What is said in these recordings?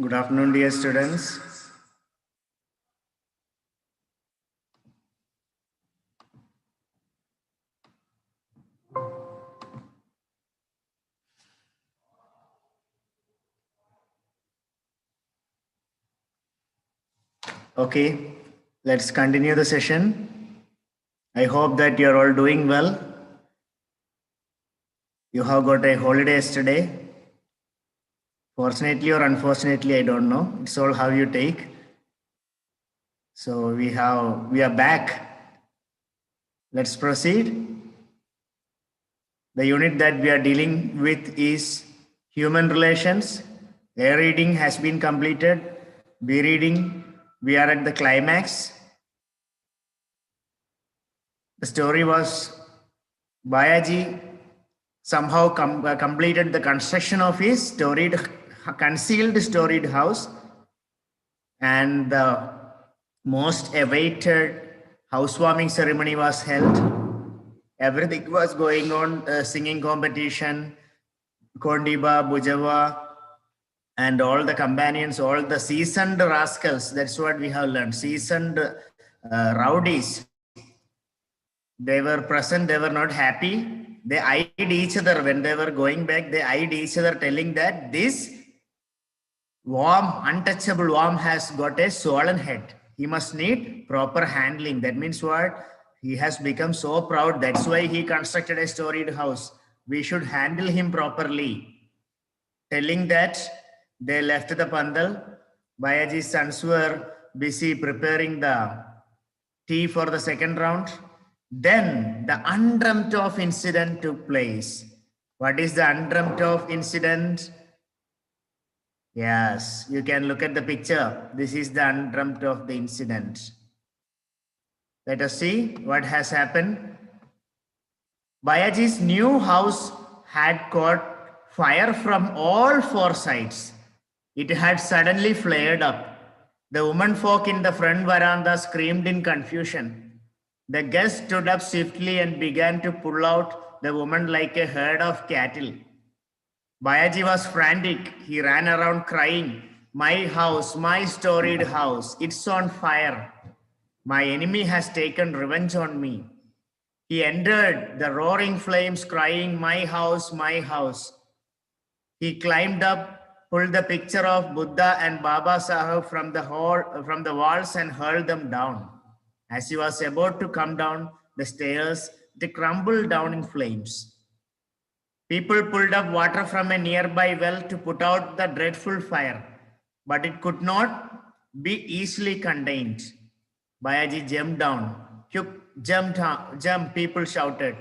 Good afternoon, dear students. Okay, let's continue the session. I hope that you're all doing well. You have got a holiday yesterday. Fortunately or unfortunately, I don't know. It's all how you take. So we are back. Let's proceed. The unit that we are dealing with is human relations. A reading has been completed. B reading, we are at the climax. The story was Bayaji somehow completed the construction of his concealed storied house, and the most awaited housewarming ceremony was held. Everything was going on, singing competition, Kondiba, Bujava, and all the companions, all the seasoned rascals. That's what we have learned. Seasoned rowdies. They were present, they were not happy. They eyed each other when they were going back. They eyed each other, telling that this worm, untouchable worm, has got a swollen head. He must need proper handling. That means what? He has become so proud. That's why he constructed a storied house. We should handle him properly. Telling that, they left the pandal. Bayaji's sons were busy preparing the tea for the second round. Then the undreamt of incident took place. What is the undreamt of incident? Yes, you can look at the picture. This is the undreamt of the incident. Let us see what has happened. Bayaji's new house had caught fire from all four sides. It had suddenly flared up. The women folk in the front veranda screamed in confusion. The guests stood up swiftly and began to pull out the woman like a herd of cattle. Bayaji was frantic. He ran around crying, "My house, my storied house, it's on fire. My enemy has taken revenge on me." He entered the roaring flames crying, "My house, my house." He climbed up, pulled the picture of Buddha and Baba Sahib from the walls and hurled them down. As he was about to come down the stairs, they crumbled down in flames. People pulled up water from a nearby well to put out the dreadful fire, but it could not be easily contained. Bayaji jumped down. Jump, people shouted.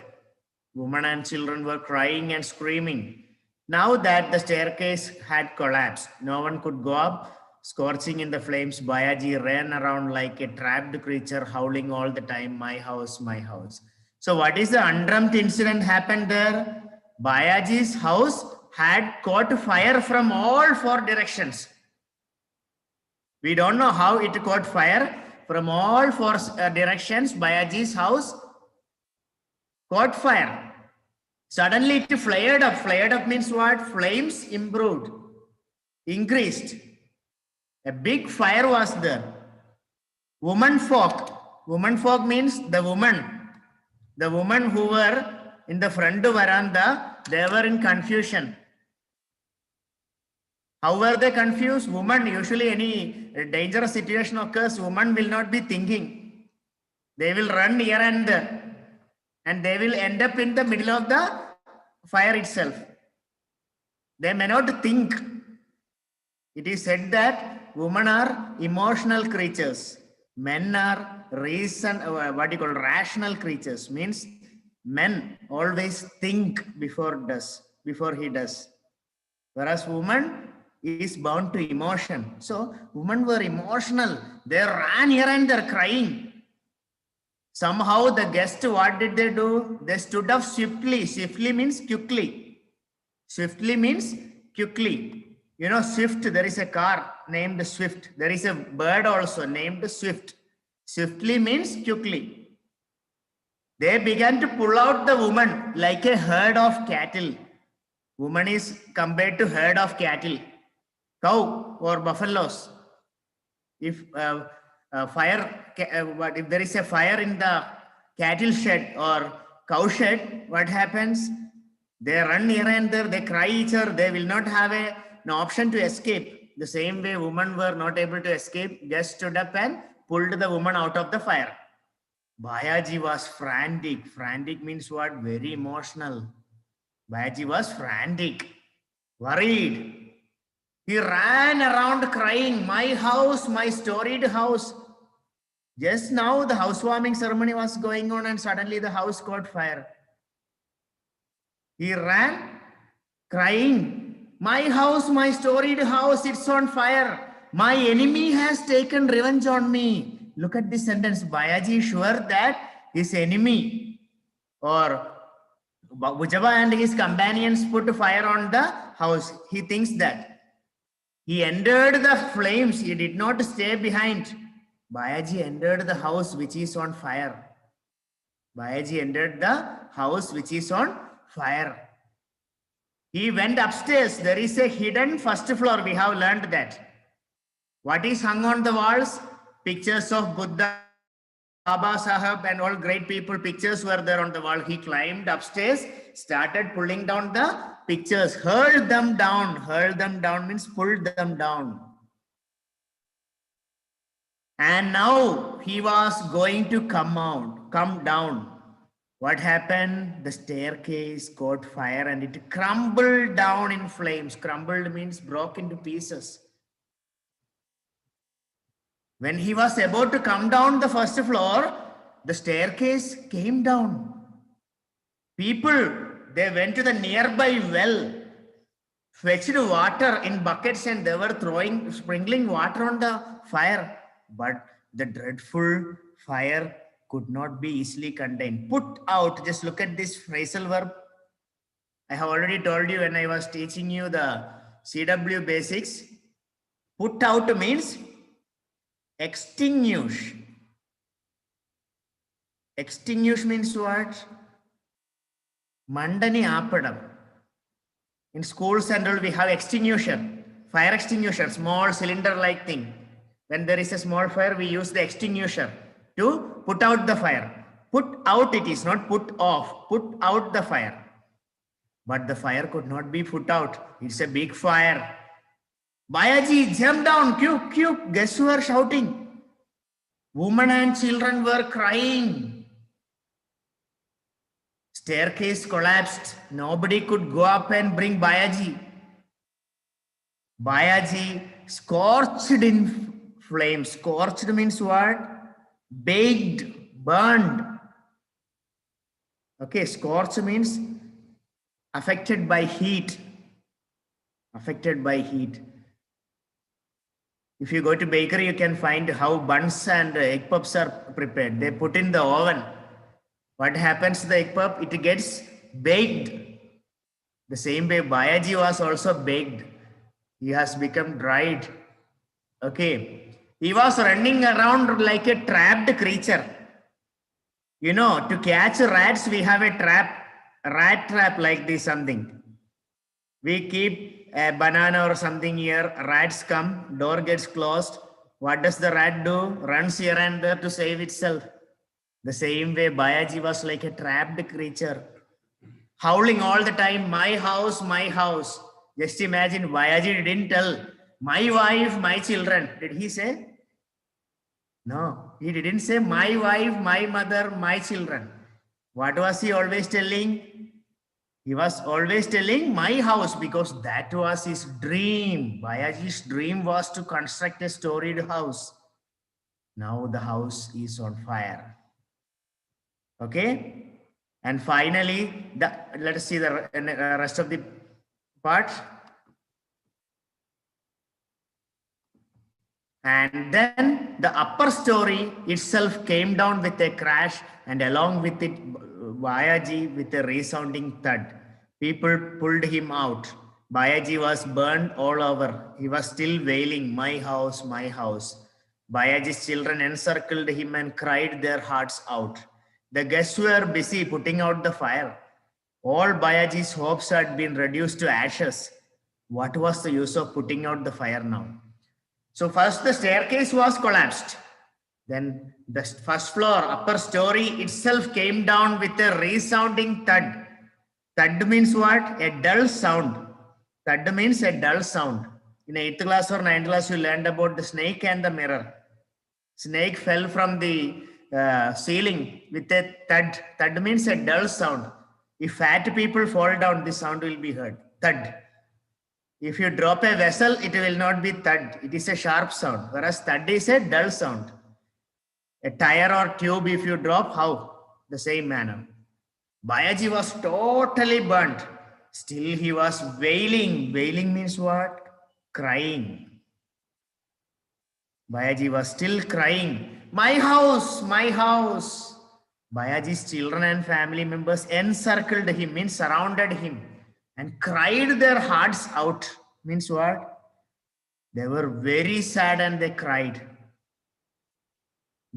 Women and children were crying and screaming. Now that the staircase had collapsed, no one could go up. Scorching in the flames, Bayaji ran around like a trapped creature, howling all the time, "My house, my house." So what is the undreamt incident happened there? Bayaji's house had caught fire from all four directions. We don't know how it caught fire. From all four directions, Bayaji's house caught fire. Suddenly it flared up. Flared up means what? Flames improved, increased. A big fire was there. Woman folk. Woman folk means the woman. The women who were in the front veranda, they were in confusion. How were they confused? Women, usually any dangerous situation occurs, women will not be thinking. They will run here and there, and they will end up in the middle of the fire itself. They may not think. It is said that women are emotional creatures. Men are rational creatures. Means men always think before he does. Whereas woman is bound to emotion. So women were emotional. They ran here and they're crying. Somehow the guests, what did they do? They stood up swiftly. Swiftly means quickly. Swiftly means quickly. You know, Swift, there is a car named Swift. There is a bird also named Swift. Swiftly means quickly. They began to pull out the woman like a herd of cattle. Woman is compared to herd of cattle. cow or buffaloes. If but if there is a fire in the cattle shed or cow shed, what happens? They run here and there, they cry each other, they will not have an option to escape. The same way women were not able to escape, just stood up and pulled the woman out of the fire. Bayaji was frantic. Frantic means what? Very emotional. Bayaji was frantic, worried. He ran around crying, my house, my storied house. Just now the housewarming ceremony was going on and suddenly the house caught fire. He ran crying, my house, my storied house, it's on fire. My enemy has taken revenge on me. Look at this sentence. Bayaji is sure that his enemy or Bujaba and his companions put fire on the house. He thinks that. He entered the flames. He did not stay behind. Bayaji entered the house which is on fire. Bayaji entered the house which is on fire. He went upstairs. There is a hidden first floor. We have learned that. What is hung on the walls? Pictures of Buddha, Baba Sahib and all great people. Pictures were there on the wall. He climbed upstairs, started pulling down the pictures, hurled them down. Hurled them down means pulled them down. And now he was going to come down. What happened? The staircase caught fire and it crumbled down in flames. Crumbled means broke into pieces. When he was about to come down the first floor, the staircase came down. People, they went to the nearby well, fetched water in buckets and they were sprinkling water on the fire. But the dreadful fire could not be easily contained. Put out, just look at this phrasal verb. I have already told you when I was teaching you the CW basics. Put out means extinguish. Extinguish means what? Mandani apadam. In schools and all we have extinguisher, fire extinguisher, small cylinder-like thing. When there is a small fire, we use the extinguisher to put out the fire. Put out it is, not put off. Put out the fire. But the fire could not be put out. It's a big fire. Bayaji, jump down, quick. Guess who were shouting? Women and children were crying. Staircase collapsed. Nobody could go up and bring Bayaji. Bayaji scorched in flames. Scorched means what? Baked, burned. Okay, scorched means affected by heat. Affected by heat. If you go to bakery, you can find how buns and egg puffs are prepared. They put in the oven. What happens to the egg puff? It gets baked. The same way Bayaji was also baked. He has become dried. Okay. He was running around like a trapped creature. You know, to catch rats, we have a rat trap like this something. We keep a banana or something here, rats come, door gets closed. What does the rat do? Runs here and there to save itself. The same way Bayaji was like a trapped creature, howling all the time, my house, my house. Just imagine, Bayaji didn't tell, my wife, my children. Did he say? No, he didn't say my wife, my mother, my children. What was he always telling? He was always telling my house because that was his dream. Bayaji's dream was to construct a storied house. Now the house is on fire. Okay. And finally, let us see the rest of the part. And then the upper story itself came down with a crash, and along with it, Bayaji with a resounding thud. People pulled him out. Bayaji was burned all over. He was still wailing, my house, my house. Bayaji's children encircled him and cried their hearts out. The guests were busy putting out the fire. All Bayaji's hopes had been reduced to ashes. What was the use of putting out the fire now? So first the staircase was collapsed. Then the first floor, upper story itself came down with a resounding thud. Thud means what? A dull sound. Thud means a dull sound. In 8th class or 9th class, you learned about the snake and the mirror. Snake fell from the ceiling with a thud. Thud means a dull sound. If fat people fall down, this sound will be heard. Thud. If you drop a vessel, it will not be thud. It is a sharp sound. Whereas thud is a dull sound. A tire or tube, if you drop, how? The same manner. Bayaji was totally burnt. Still, he was wailing. Wailing means what? Crying. Bayaji was still crying. My house, my house. Bayaji's children and family members encircled him, means surrounded him, and cried their hearts out. Means what? They were very sad and they cried.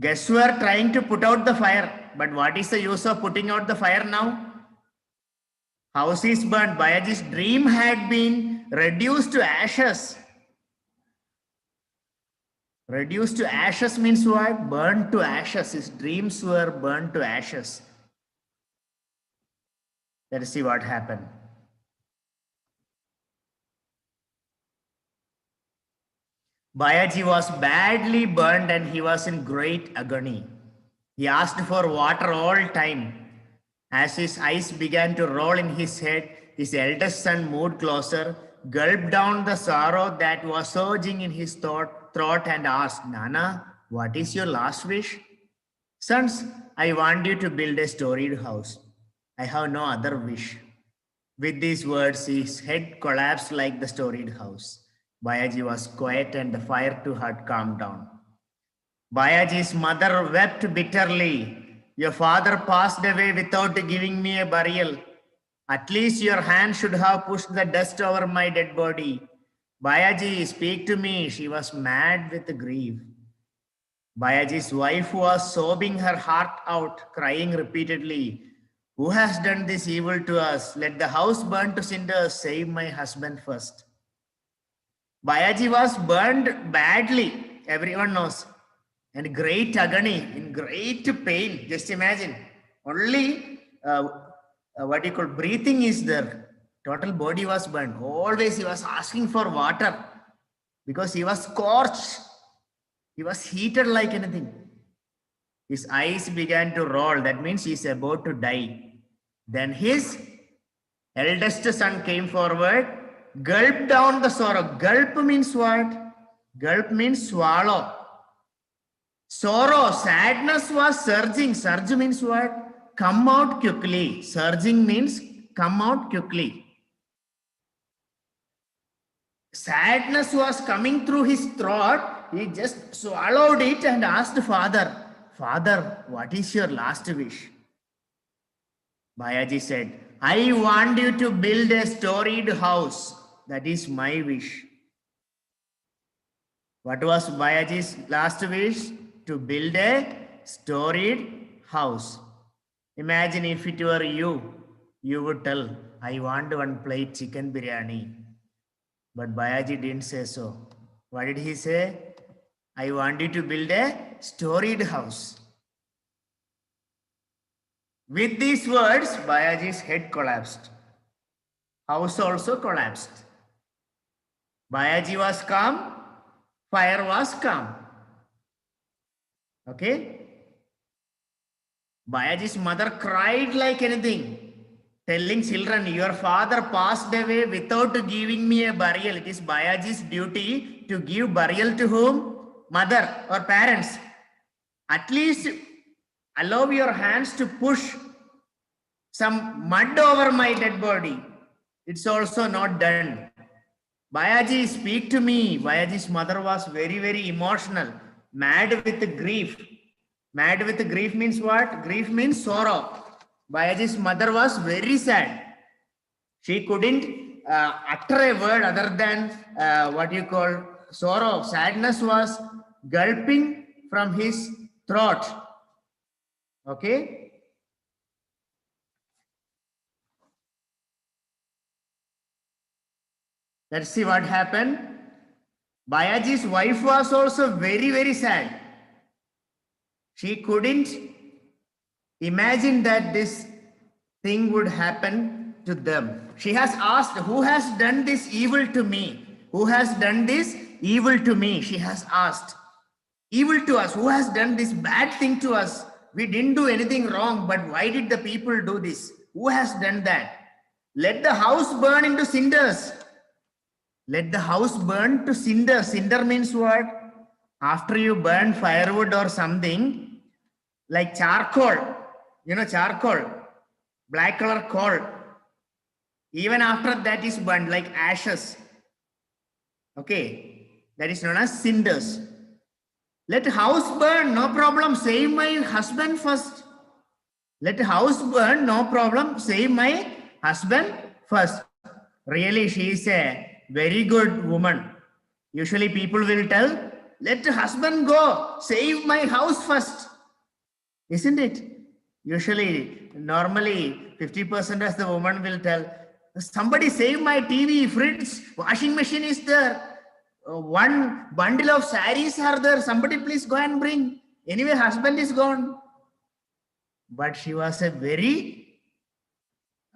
Guests were trying to put out the fire. But what is the use of putting out the fire now? House is burnt. Bayaji's dream had been reduced to ashes. Reduced to ashes means what? Burned to ashes. His dreams were burned to ashes. Let us see what happened. Bayaji was badly burned and he was in great agony. He asked for water all time. As his eyes began to roll in his head, his eldest son moved closer, gulped down the sorrow that was surging in his throat and asked, Nana, what is your last wish? Sons, I want you to build a storied house. I have no other wish. With these words, his head collapsed like the storied house. Bayaji was quiet and the fire too had calmed down. Bayaji's mother wept bitterly. Your father passed away without giving me a burial. At least your hand should have pushed the dust over my dead body. Bayaji, speak to me. She was mad with grief. Bayaji's wife was sobbing her heart out, crying repeatedly. Who has done this evil to us? Let the house burn to cinders. Save my husband first. Bayaji was burned badly. Everyone knows. And great agony, in great pain. Just imagine. Only what you call breathing is there. Total body was burned. Always he was asking for water because he was scorched. He was heated like anything. His eyes began to roll. That means he is about to die. Then his eldest son came forward, gulped down the sorrow. Gulp means what? Gulp means swallow. Sorrow, sadness was surging. Surge means what? Come out quickly. Surging means come out quickly. Sadness was coming through his throat. He just swallowed it and asked Father, Father, what is your last wish? Bayaji said, I want you to build a storied house. That is my wish. What was Bayaji's last wish? To build a storied house. Imagine if it were you, you would tell, I want one plate chicken biryani. But Bayaji didn't say so. What did he say? I want you to build a storied house. With these words, Bayaji's head collapsed. House also collapsed. Bayaji was calm, fire was calm. Okay? Bayaji's mother cried like anything, telling children, your father passed away without giving me a burial. It is Bayaji's duty to give burial to whom? Mother or parents. At least allow your hands to push some mud over my dead body. It's also not done. Bayaji, speak to me. Bayaji's mother was very, very emotional, mad with grief. Mad with grief means what? Grief means sorrow. Bayaji's mother was very sad. She couldn't utter a word other than what you call sorrow. Sadness was gulping from his throat. Okay? Let's see what happened. Bayaji's wife was also very, very sad. She couldn't imagine that this thing would happen to them. She has asked, who has done this evil to me? Who has done this evil to me? She has asked. Evil to us. Who has done this bad thing to us? We didn't do anything wrong, but why did the people do this? Who has done that? Let the house burn into cinders. Let the house burn to cinders. Cinder means what? After you burn firewood or something, like charcoal, you know, charcoal, black color coal. Even after that is burned, like ashes. Okay, that is known as cinders. Let house burn, no problem. Save my husband first. Let house burn, no problem. Save my husband first. Really, she is a very good woman. Usually people will tell, let husband go. Save my house first. Isn't it? Usually, normally 50% of the woman will tell, somebody save my TV, fridge, washing machine is there. One bundle of saris are there. Somebody please go and bring. Anyway, husband is gone. But she was a very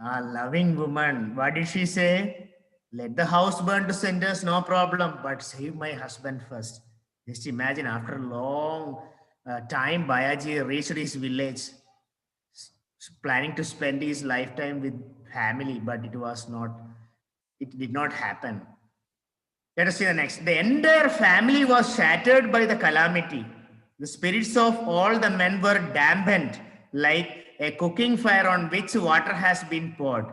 loving woman. What did she say? Let the house burn to cinders, no problem. But save my husband first. Just imagine, after a long time, Bayaji reached his village, planning to spend his lifetime with family, but it did not happen. Let us see the next. The entire family was shattered by the calamity. The spirits of all the men were dampened like a cooking fire on which water has been poured.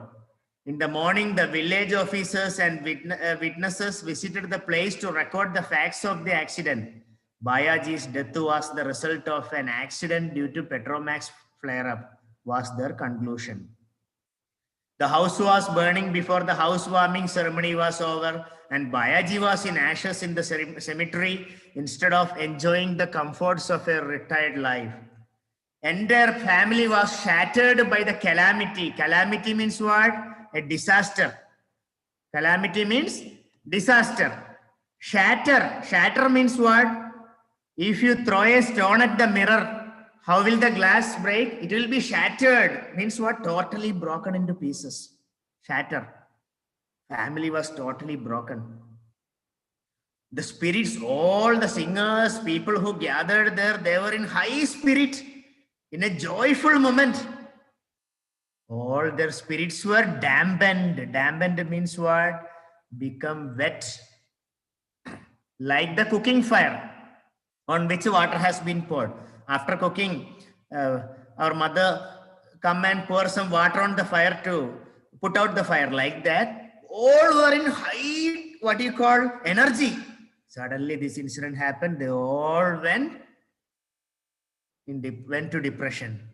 In the morning, the village officers and witnesses visited the place to record the facts of the accident. Bayaji's death was the result of an accident due to Petromax flare-up, was their conclusion. The house was burning before the housewarming ceremony was over, and Bayaji was in ashes in the cemetery instead of enjoying the comforts of a retired life. Entire family was shattered by the calamity. Calamity means what? A disaster. Calamity means disaster. Shatter. Shatter means what? If you throw a stone at the mirror, how will the glass break? It will be shattered. Means what? Totally broken into pieces. Shatter. Family was totally broken. The spirits, all the singers, people who gathered there, they were in high spirit, in a joyful moment. All their spirits were dampened. Dampened means what? Become wet. Like the cooking fire on which water has been poured. After cooking, our mother come and pour some water on the fire to put out the fire. Like that, all were in high, energy. Suddenly this incident happened. They all went to depression.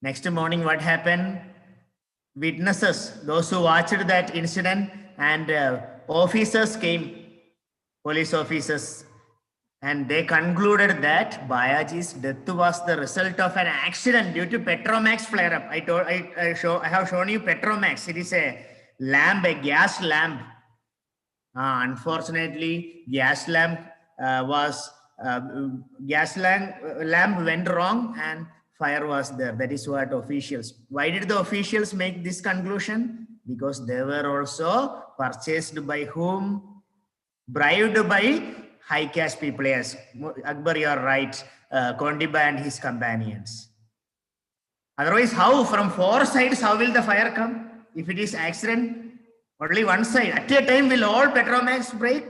Next morning, what happened? Witnesses, those who watched that incident, and officers came, police officers, and they concluded that Bayaji's death was the result of an accident due to Petromax flare-up. I have shown you Petromax. It is a lamp, a gas lamp. Unfortunately, gas lamp lamp went wrong and fire was there. That is what officials. Why did the officials make this conclusion? Because they were also purchased by whom? Bribed by high caste people. Yes, Akbar, you are right. Kondiba and his companions. Otherwise, how? From four sides, how will the fire come? If it is accident, only one side. At a time, will all Petromax break?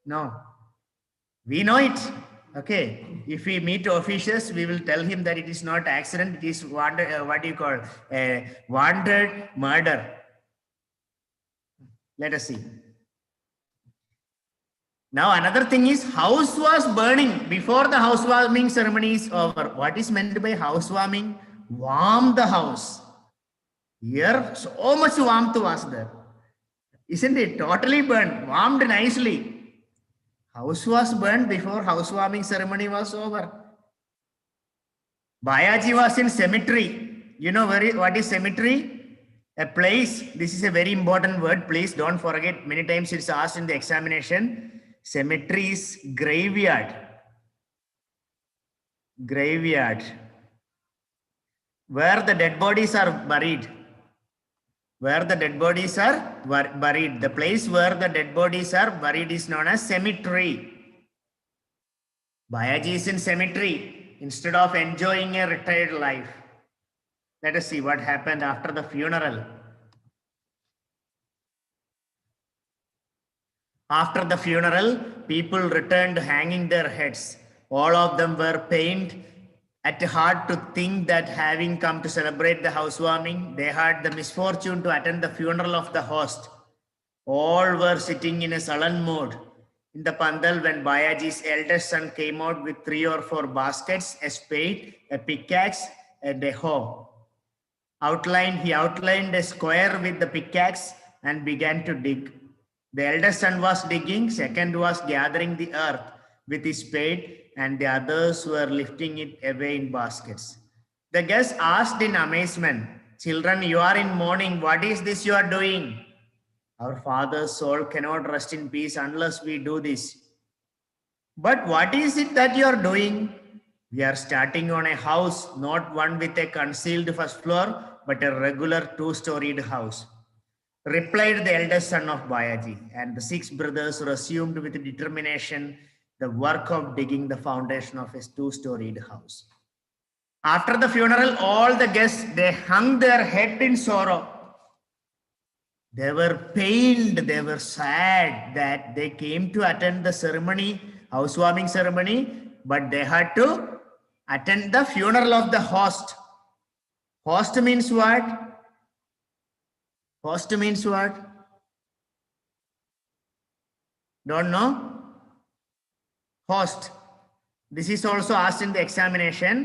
No. We know it. Okay. If we meet officials, we will tell him that it is not accident. It is wanted, wanted murder. Let us see. Now another thing is, house was burning before the housewarming ceremony is over. What is meant by housewarming? Warm the house. Here, so much warmth was there. Isn't it? Totally burned, warmed nicely. House was burned before housewarming ceremony was over. Bayaji was in cemetery. You know what is cemetery? A place, this is a very important word. Please don't forget. Many times it's asked in the examination. Cemetery is graveyard. Graveyard. Where the dead bodies are buried. Where the dead bodies are buried. The place where the dead bodies are buried is known as cemetery. Bayaji is in cemetery instead of enjoying a retired life. Let us see what happened after the funeral. After the funeral, people returned hanging their heads. All of them were pained at heart to think that having come to celebrate the housewarming, they had the misfortune to attend the funeral of the host. All were sitting in a sullen mood. In the pandal, when Bayaji's eldest son came out with 3 or 4 baskets, a spade, a pickaxe, and a hoe. He outlined a square with the pickaxe and began to dig. The eldest son was digging, second was gathering the earth with his spade, and the others were lifting it away in baskets. The guest asked in amazement, "Children, you are in mourning. What is this you are doing?" "Our father's soul cannot rest in peace unless we do this." "But what is it that you are doing?" "We are starting on a house, not one with a concealed first floor, but a regular 2-storied house," replied the eldest son of Bayaji, and the 6 brothers resumed with determination the work of digging the foundation of a 2-storied house. After the funeral, all the guests, they hung their head in sorrow. They were pained, they were sad that they came to attend the ceremony, housewarming ceremony, but they had to attend the funeral of the host. Host means what? Host means what? Don't know? Host. This is also asked in the examination.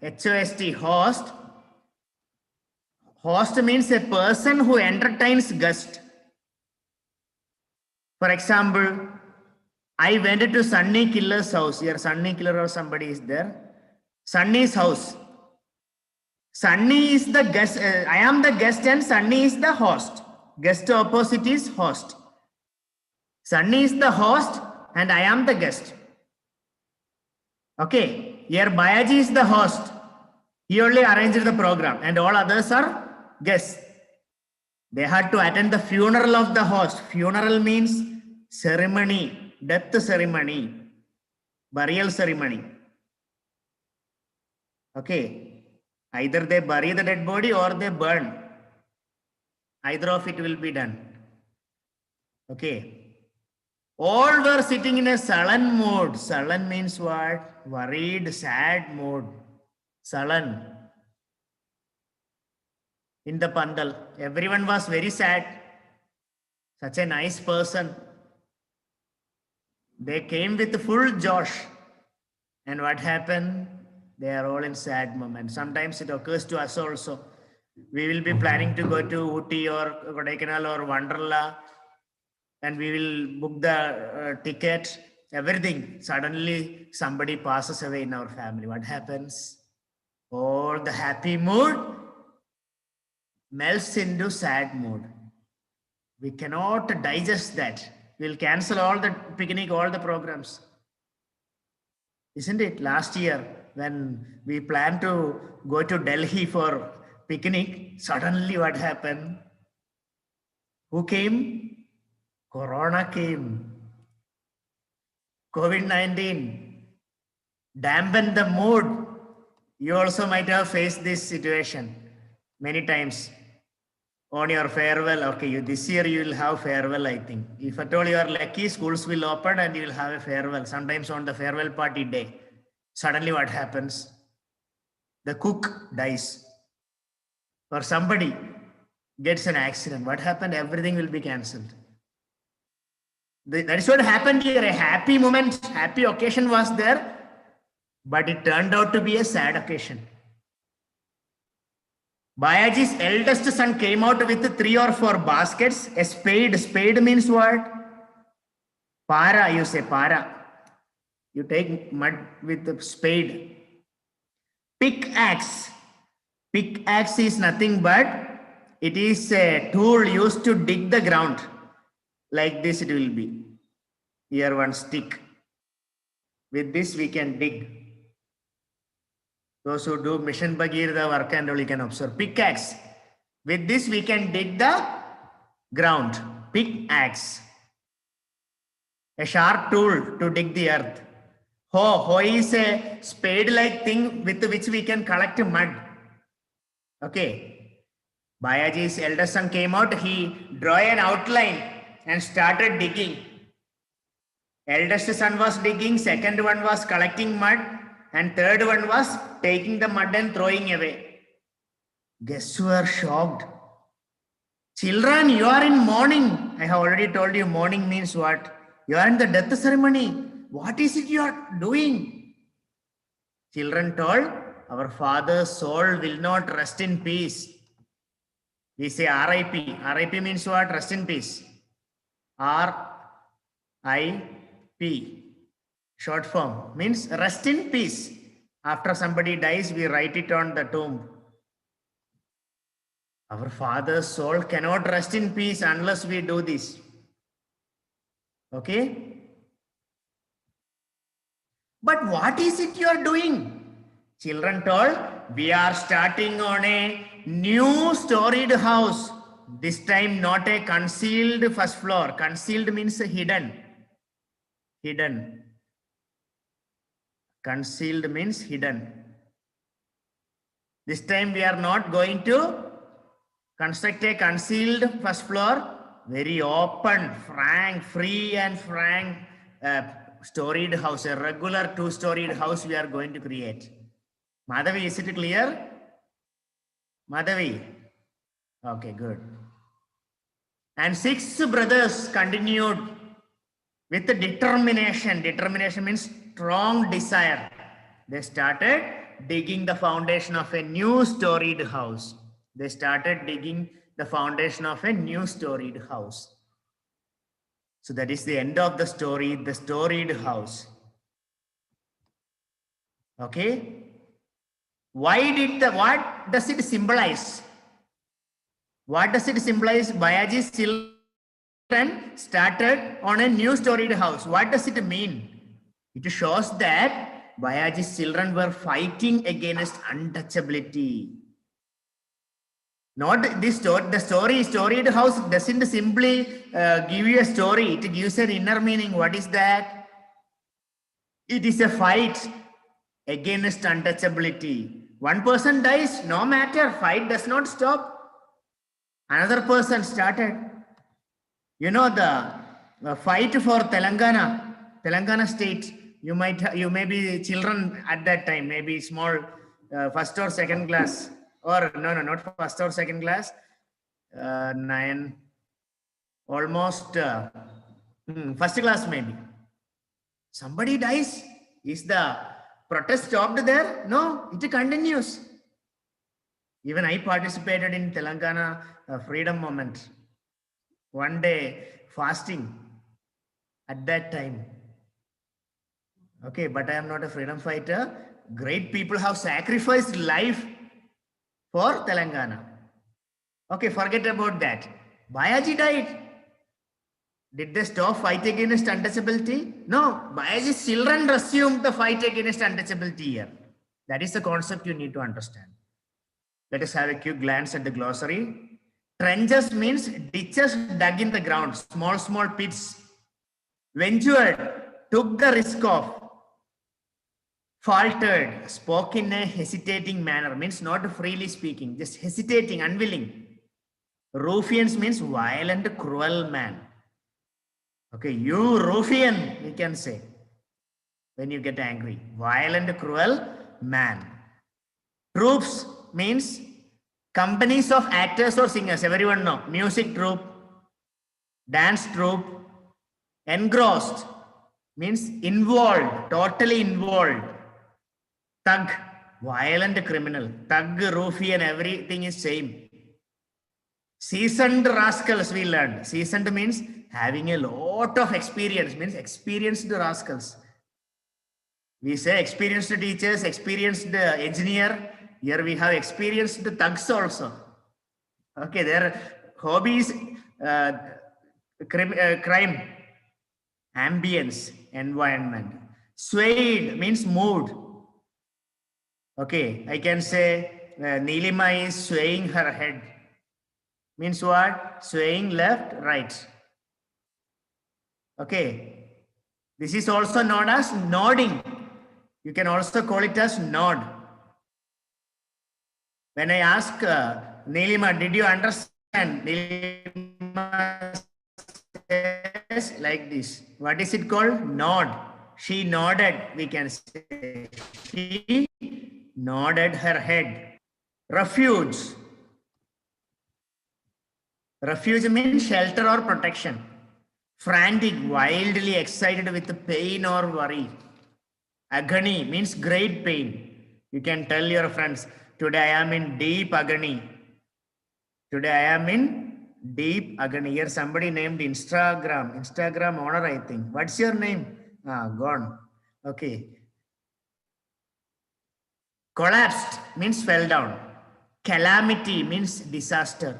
HOST, host. Host means a person who entertains guests. For example, I went to Sunny Killer's house. Here, Sunny Killer or somebody is there. Sunny's house. Sunny is the guest. I am the guest and Sunny is the host. Guest opposite is host. Sunny is the host and I am the guest. Okay, here Bayaji is the host. He only arranged the program and all others are guests. They had to attend the funeral of the host. Funeral means ceremony, death ceremony, burial ceremony. Okay, either they bury the dead body or they burn. Either of it will be done. Okay. All were sitting in a sullen mood. Sullen means what? Worried, sad mood. Sullen. In the pandal, everyone was very sad. Such a nice person. They came with full josh. And what happened? They are all in sad moment. Sometimes it occurs to us also. We will be planning to go to Ooty or Kodaikanal or Wonderla. And we will book the ticket, everything. Suddenly, somebody passes away in our family. What happens? All the happy mood melts into sad mood. We cannot digest that. We'll cancel all the picnic, all the programs. Isn't it? Last year, when we planned to go to Delhi for picnic, suddenly what happened? Who came? Corona came. COVID-19 dampened the mood. You also might have faced this situation many times on your farewell. Okay, this year you will have farewell, I think. If at all you are lucky, schools will open and you will have a farewell. Sometimes on the farewell party day, suddenly what happens? The cook dies or somebody gets an accident. What happened? Everything will be cancelled. That is what happened here. A happy moment, happy occasion was there, but it turned out to be a sad occasion. Bayaji's eldest son came out with 3 or 4 baskets, a spade. Spade means what? Para, you say para. You take mud with the spade. Pickaxe. Pickaxe is nothing but It is a tool used to dig the ground. Like this it will be. Here one stick. With this we can dig. Those who do mission Bhagirtha work and all you can observe. Pickaxe. With this we can dig the ground. Pickaxe. A sharp tool to dig the earth. Hoe. Hoe is a spade-like thing with which we can collect mud. Okay. Bayaji's eldest son came out. He drew an outline and started digging. Eldest son was digging. Second one was collecting mud. And third one was taking the mud and throwing away. Guests were shocked. Children, you are in mourning. I have already told you mourning means what? You are in the death ceremony. What is it you are doing? Children told, our father's soul will not rest in peace. We say RIP. RIP means what? Rest in peace. RIP. Short form means rest in peace. After somebody dies, we write it on the tomb. Our father's soul cannot rest in peace unless we do this. Okay? But what is it you are doing? Children told, we are starting on a new storied house. This time not a concealed first floor. Concealed means hidden. Hidden. Concealed means hidden. This time we are not going to construct a concealed first floor. Very open, frank, free and frank storied house. A regular two-storied house we are going to create. Madhavi, is it clear? Madhavi? Okay, good. And 6 brothers continued with determination. Determination means strong desire. They started digging the foundation of a new storied house. They started digging the foundation of a new storied house. So that is the end of the story, the storied house. Okay? What does it symbolize? What does it symbolize? Bayaji's children started on a new storied house. What does it mean? It shows that Bayaji's children were fighting against untouchability. Not this story. The storied house doesn't simply give you a story. It gives an inner meaning. What is that? It is a fight against untouchability. One person dies, no matter. Fight does not stop. Another person started. You know the fight for Telangana state. You may be children at that time, maybe small, first or second class. Or no, not first or second class, 9, almost first class maybe. Somebody dies. Is the protest stopped there? No, it continues. Even I participated in Telangana freedom movement. One day fasting at that time. Okay, but I am not a freedom fighter. Great people have sacrificed life for Telangana. Okay, forget about that. Bayaji died. Did they stop fight against untouchability? No. Bayaji's children resumed the fight against untouchability here. That is the concept you need to understand. Let us have a quick glance at the glossary. Trenches means ditches dug in the ground, small pits. Ventured, took the risk of. Faltered, spoke in a hesitating manner, means not freely speaking, just hesitating, unwilling. Ruffians means violent, cruel man. Okay, you ruffian, we can say, when you get angry. Violent, cruel man. Troops means companies of actors or singers, everyone know. Music troupe, dance troupe. Engrossed means involved, totally involved. Thug, violent criminal. Thug, ruffian, everything is same. Seasoned rascals we learned. Seasoned means having a lot of experience, means experienced rascals. We say experienced teachers, experienced engineer. Here we have experienced thugs also. Okay, their hobby is crime, ambience, environment. Swayed means moved. Okay, I can say Nilima is swaying her head. Means what? Swaying left, right. Okay, this is also known as nodding. You can also call it as nod. When I ask Nilima, did you understand? Nilima says like this. What is it called? Nod. She nodded, we can say. She nodded her head. Refuge. Refuge means shelter or protection. Frantic, wildly excited with pain or worry. Agony means great pain. You can tell your friends, today I am in deep agony. Today I am in deep agony. Here somebody named Instagram owner, I think. What's your name? Gone. Okay. Collapsed means fell down. Calamity means disaster.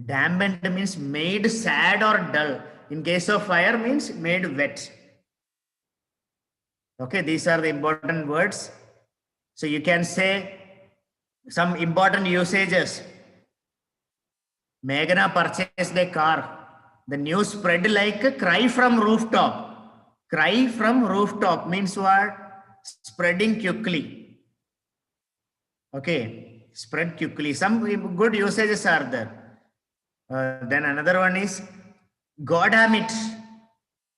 Dampened means made sad or dull. In case of fire means made wet. Okay, these are the important words. So you can say some important usages. Meghana purchased a car. The news spread like a cry from rooftop. Cry from rooftop means what? Spreading quickly. Okay, spread quickly. Some good usages are there. Then another one is God damn it.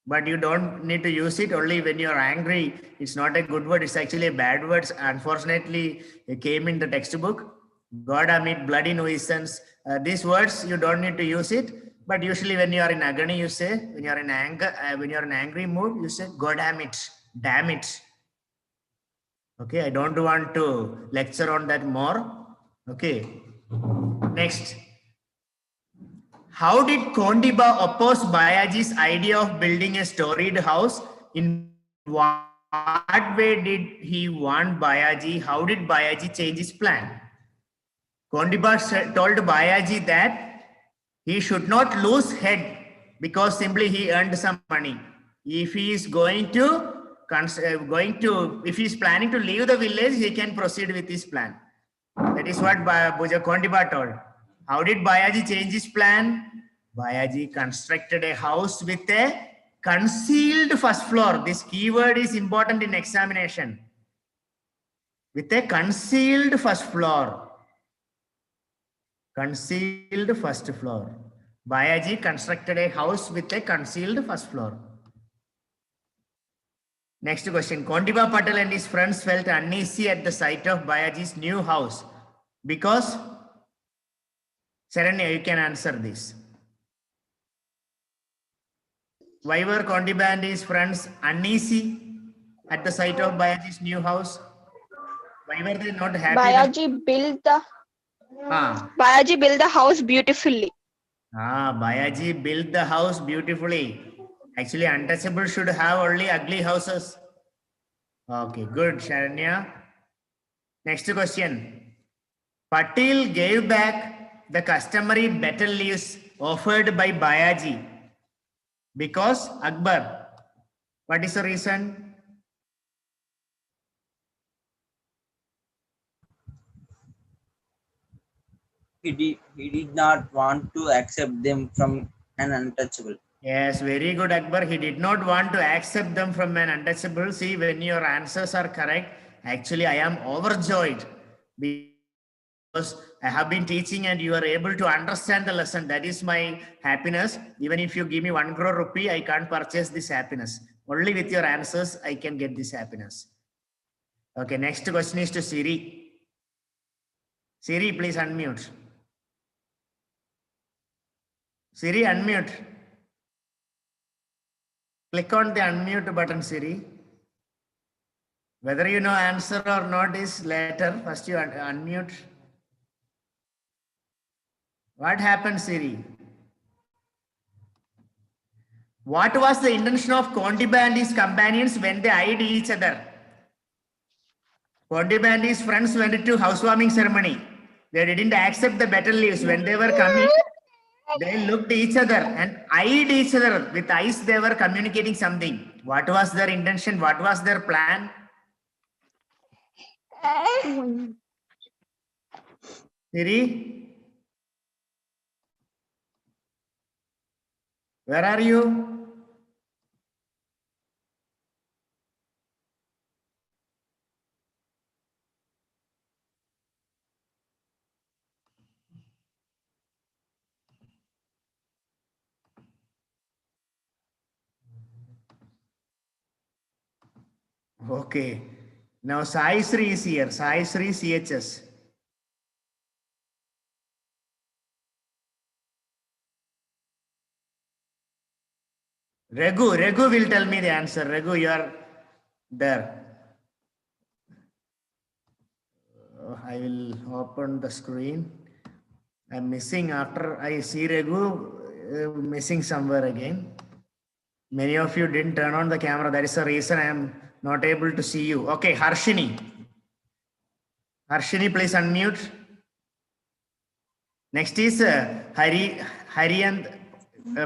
But you don't need to use it only when you're angry. It's not a good word. It's actually a bad word. Unfortunately, it came in the textbook. God damn it, bloody nuisance. These words, you don't need to use it. But usually when you are in agony, you say, when you're in anger, when you're in angry mood, you say, God damn it. Okay, I don't want to lecture on that more. Okay, next. How did Kondiba oppose Bayaji's idea of building a storied house? In what way did he want Bayaji? How did Bayaji change his plan? Kondiba told Bayaji that he should not lose head because simply he earned some money. If he is if he is planning to leave the village, he can proceed with his plan. That is what Kondiba told. How did Bayaji change his plan? Bayaji constructed a house with a concealed first floor. This keyword is important in examination. With a concealed first floor. Concealed first floor. Bayaji constructed a house with a concealed first floor. Next question. Kondiba Patel and his friends felt uneasy at the sight of Bayaji's new house because Saranya, you can answer this. Why were Kondiba and his friends uneasy at the sight of Bayaji's new house? Why were they not happy? Bayaji built the house beautifully. Bayaji built the house beautifully. Actually, untouchable should have only ugly houses. Okay, good, Sharanya. Next question. Patil gave back the customary betel leaves offered by Bayaji because Akbar. What is the reason? He did not want to accept them from an untouchable. Yes, very good, Akbar. He did not want to accept them from an untouchable. See, when your answers are correct, actually, I am overjoyed because I have been teaching and you are able to understand the lesson. That is my happiness. Even if you give me 1 crore rupee, I can't purchase this happiness. Only with your answers, I can get this happiness. Okay, next question is to Siri. Siri, please unmute. Siri, unmute. Click on the unmute button, Siri. Whether you know answer or not is later. First you unmute. What happened, Siri? What was the intention of Kondiba and his companions when they eyed each other? Kondiba and his friends went to housewarming ceremony. They didn't accept the better leaves. When they were coming, they looked each other and eyed each other. With eyes, they were communicating something. What was their intention? What was their plan? Siri, where are you? Okay. Now Sai Sri is here. Sai Sri CHS. Regu will tell me the answer. Regu, you are there. I will open the screen. I'm missing after I see Regu, missing somewhere again. Many of you didn't turn on the camera. That is the reason I am not able to see you. Okay, Harshini. Harshini, please unmute. Next is Hari and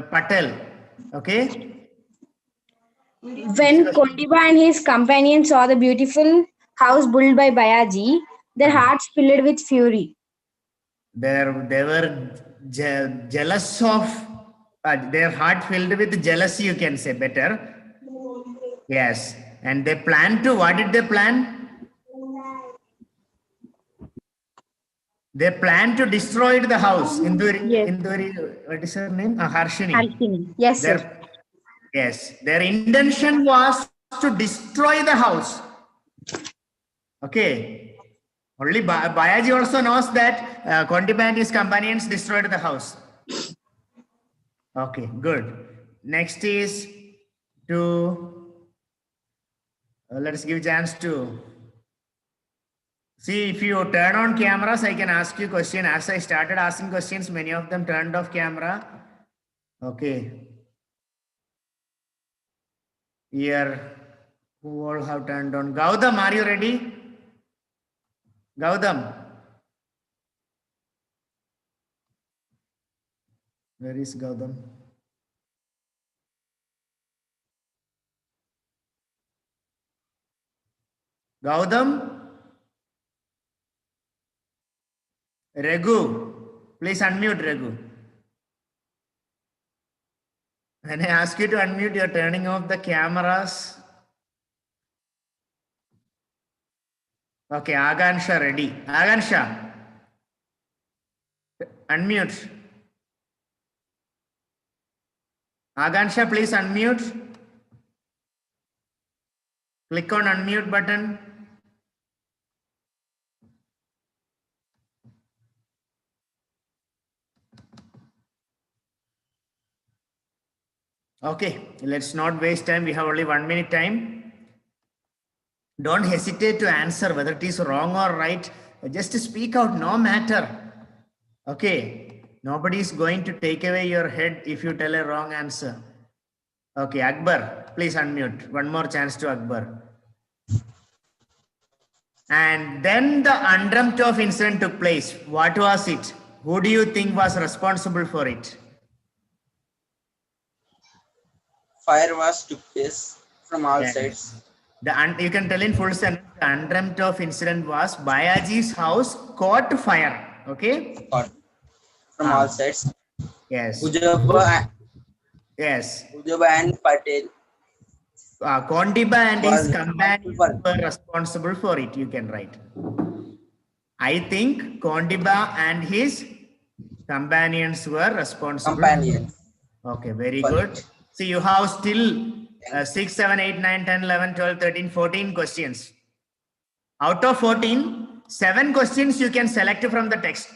Patel. Okay. When Kondiba and his companions saw the beautiful house built by Bayaji, their hearts filled with fury. They were jealous of, their heart filled with jealousy, you can say better. Yes. And they planned to, what did they plan? They planned to destroy the house. Yes. Induri, what is her name? Harshini. Harshini. Yes, sir. Yes. Their intention was to destroy the house. Okay. Only Bayaji also knows that Kondiba and his companions destroyed the house. Okay, good. Next is to, let's give chance to, see if you turn on cameras, I can ask you question. As I started asking questions, many of them turned off camera. Okay. Here, who all have turned on? Gautam, are you ready? Gautam. Where is Gautam? Gautam? Regu, please unmute Regu. When I ask you to unmute, you're turning off the cameras. Okay, Agansha ready. Agansha, unmute. Agansha, please unmute. Click on unmute button. Okay, let's not waste time. We have only 1 minute time. Don't hesitate to answer whether it is wrong or right. Just speak out, no matter. Okay, nobody is going to take away your head if you tell a wrong answer. Okay, Akbar, please unmute. One more chance to Akbar. And then the undreamt of incident took place. What was it? Who do you think was responsible for it? Fire was took place from all Yes. sides. You can tell in full sentence. The undreamt of incident was Bayaji's house caught fire. Okay. Caught from all sides. Yes. Ujaba Yes. and Patel. Kondiba and his Was companions were responsible for it. You can write. I think Kondiba and his companions were responsible. Companions. Okay, very For good. it. See, you have still 6, 7, 8, 9, 10, 11, 12, 13, 14 questions. Out of 14, 7 questions you can select from the text.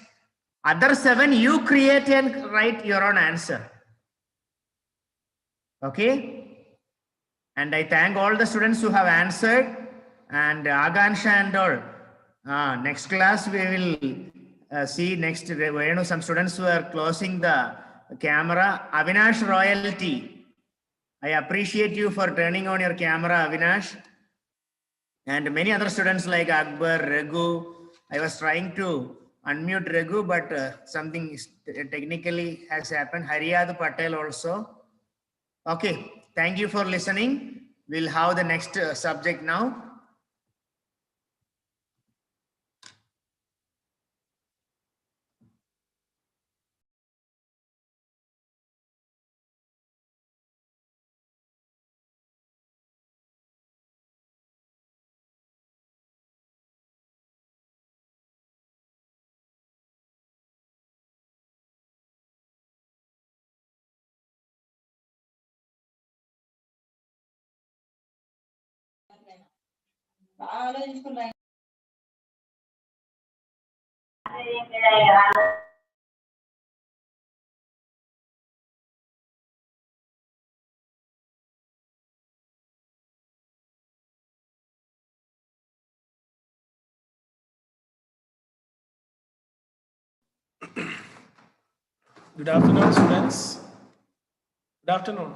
Other 7 you create and write your own answer. Okay. And I thank all the students who have answered, and Agansha and all. Next class we will see next. Some students who are closing the camera. Avinash Royalty, I appreciate you for turning on your camera, Avinash. And many other students like Akbar, Regu. I was trying to unmute Raghu, but something technically has happened. Haryad Patel also. Okay, thank you for listening. We'll have the next subject now. Good afternoon, students. Good afternoon.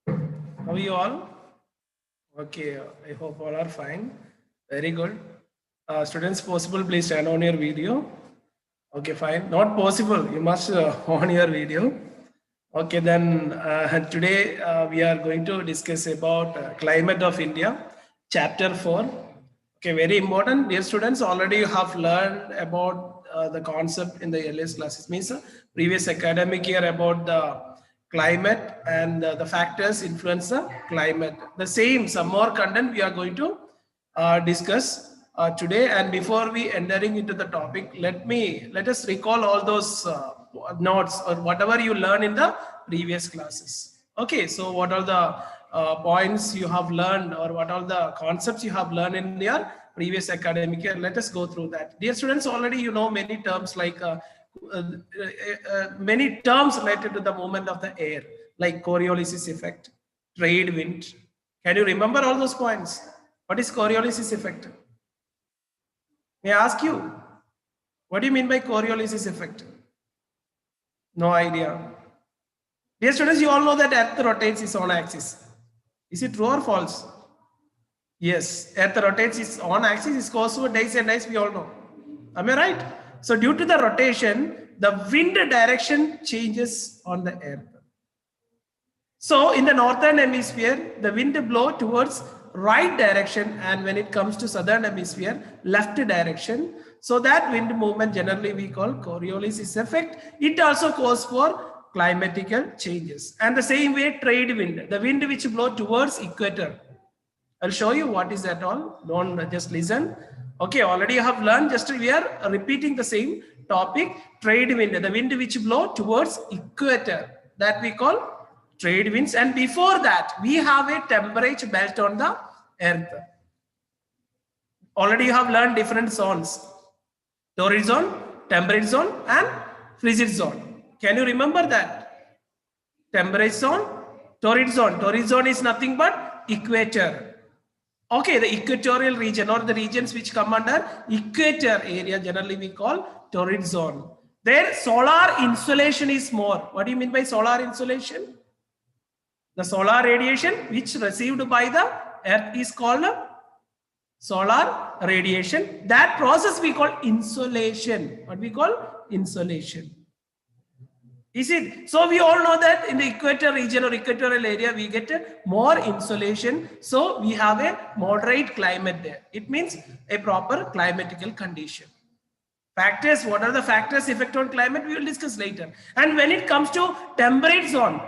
How are you all? Okay, I hope all are fine. Very good. Students, possible, please turn on your video. Okay, fine. Not possible. You must on your video. Okay, then today we are going to discuss about climate of India, chapter 4. Okay, very important. Dear students, already you have learned about the concept in the earliest classes, means previous academic year about the climate and the factors influence the climate. The same, some more content we are going to discuss today. And before we entering into the topic, let us recall all those notes or whatever you learned in the previous classes. Okay, so what are the points you have learned or what are the concepts you have learned in your previous academic year? Let us go through that. Dear students, already you know many terms like many terms related to the movement of the air, like Coriolis effect, trade wind. Can you remember all those points? What is Coriolis effect? May I ask you, what do you mean by Coriolis effect? No idea. Dear students, you all know that Earth rotates its own axis. Is it true or false? Yes, Earth rotates its own axis. It goes through days and nights, we all know. Am I right? So due to the rotation, the wind direction changes on the Earth. So in the northern hemisphere, the wind blow towards right direction, and when it comes to southern hemisphere, left direction. So that wind movement generally we call Coriolis effect. It also goes for climatical changes. And the same way trade wind, the wind which blow towards equator. I'll show you what is that all. Don't just listen. Okay, already you have learned, just we are repeating the same topic. Trade wind, the wind which blow towards equator, that we call trade winds. And before that, we have a temperature belt on the earth. Already you have learned different zones: torrid zone, temperate zone, and frigid zone. Can you remember that? Temperate zone, torrid zone. Torrid zone is nothing but equator. Okay, the equatorial region or the regions which come under equator area, generally we call torrid zone. There solar insolation is more. What do you mean by solar insolation? The solar radiation which received by the earth is called solar radiation. That process we call insolation. What we call insolation. Is it? So we all know that in the equator region or equatorial area, we get more insolation. So we have a moderate climate there. It means a proper climatical condition. Factors, what are the factors effect on climate? We will discuss later. And when it comes to temperate zone,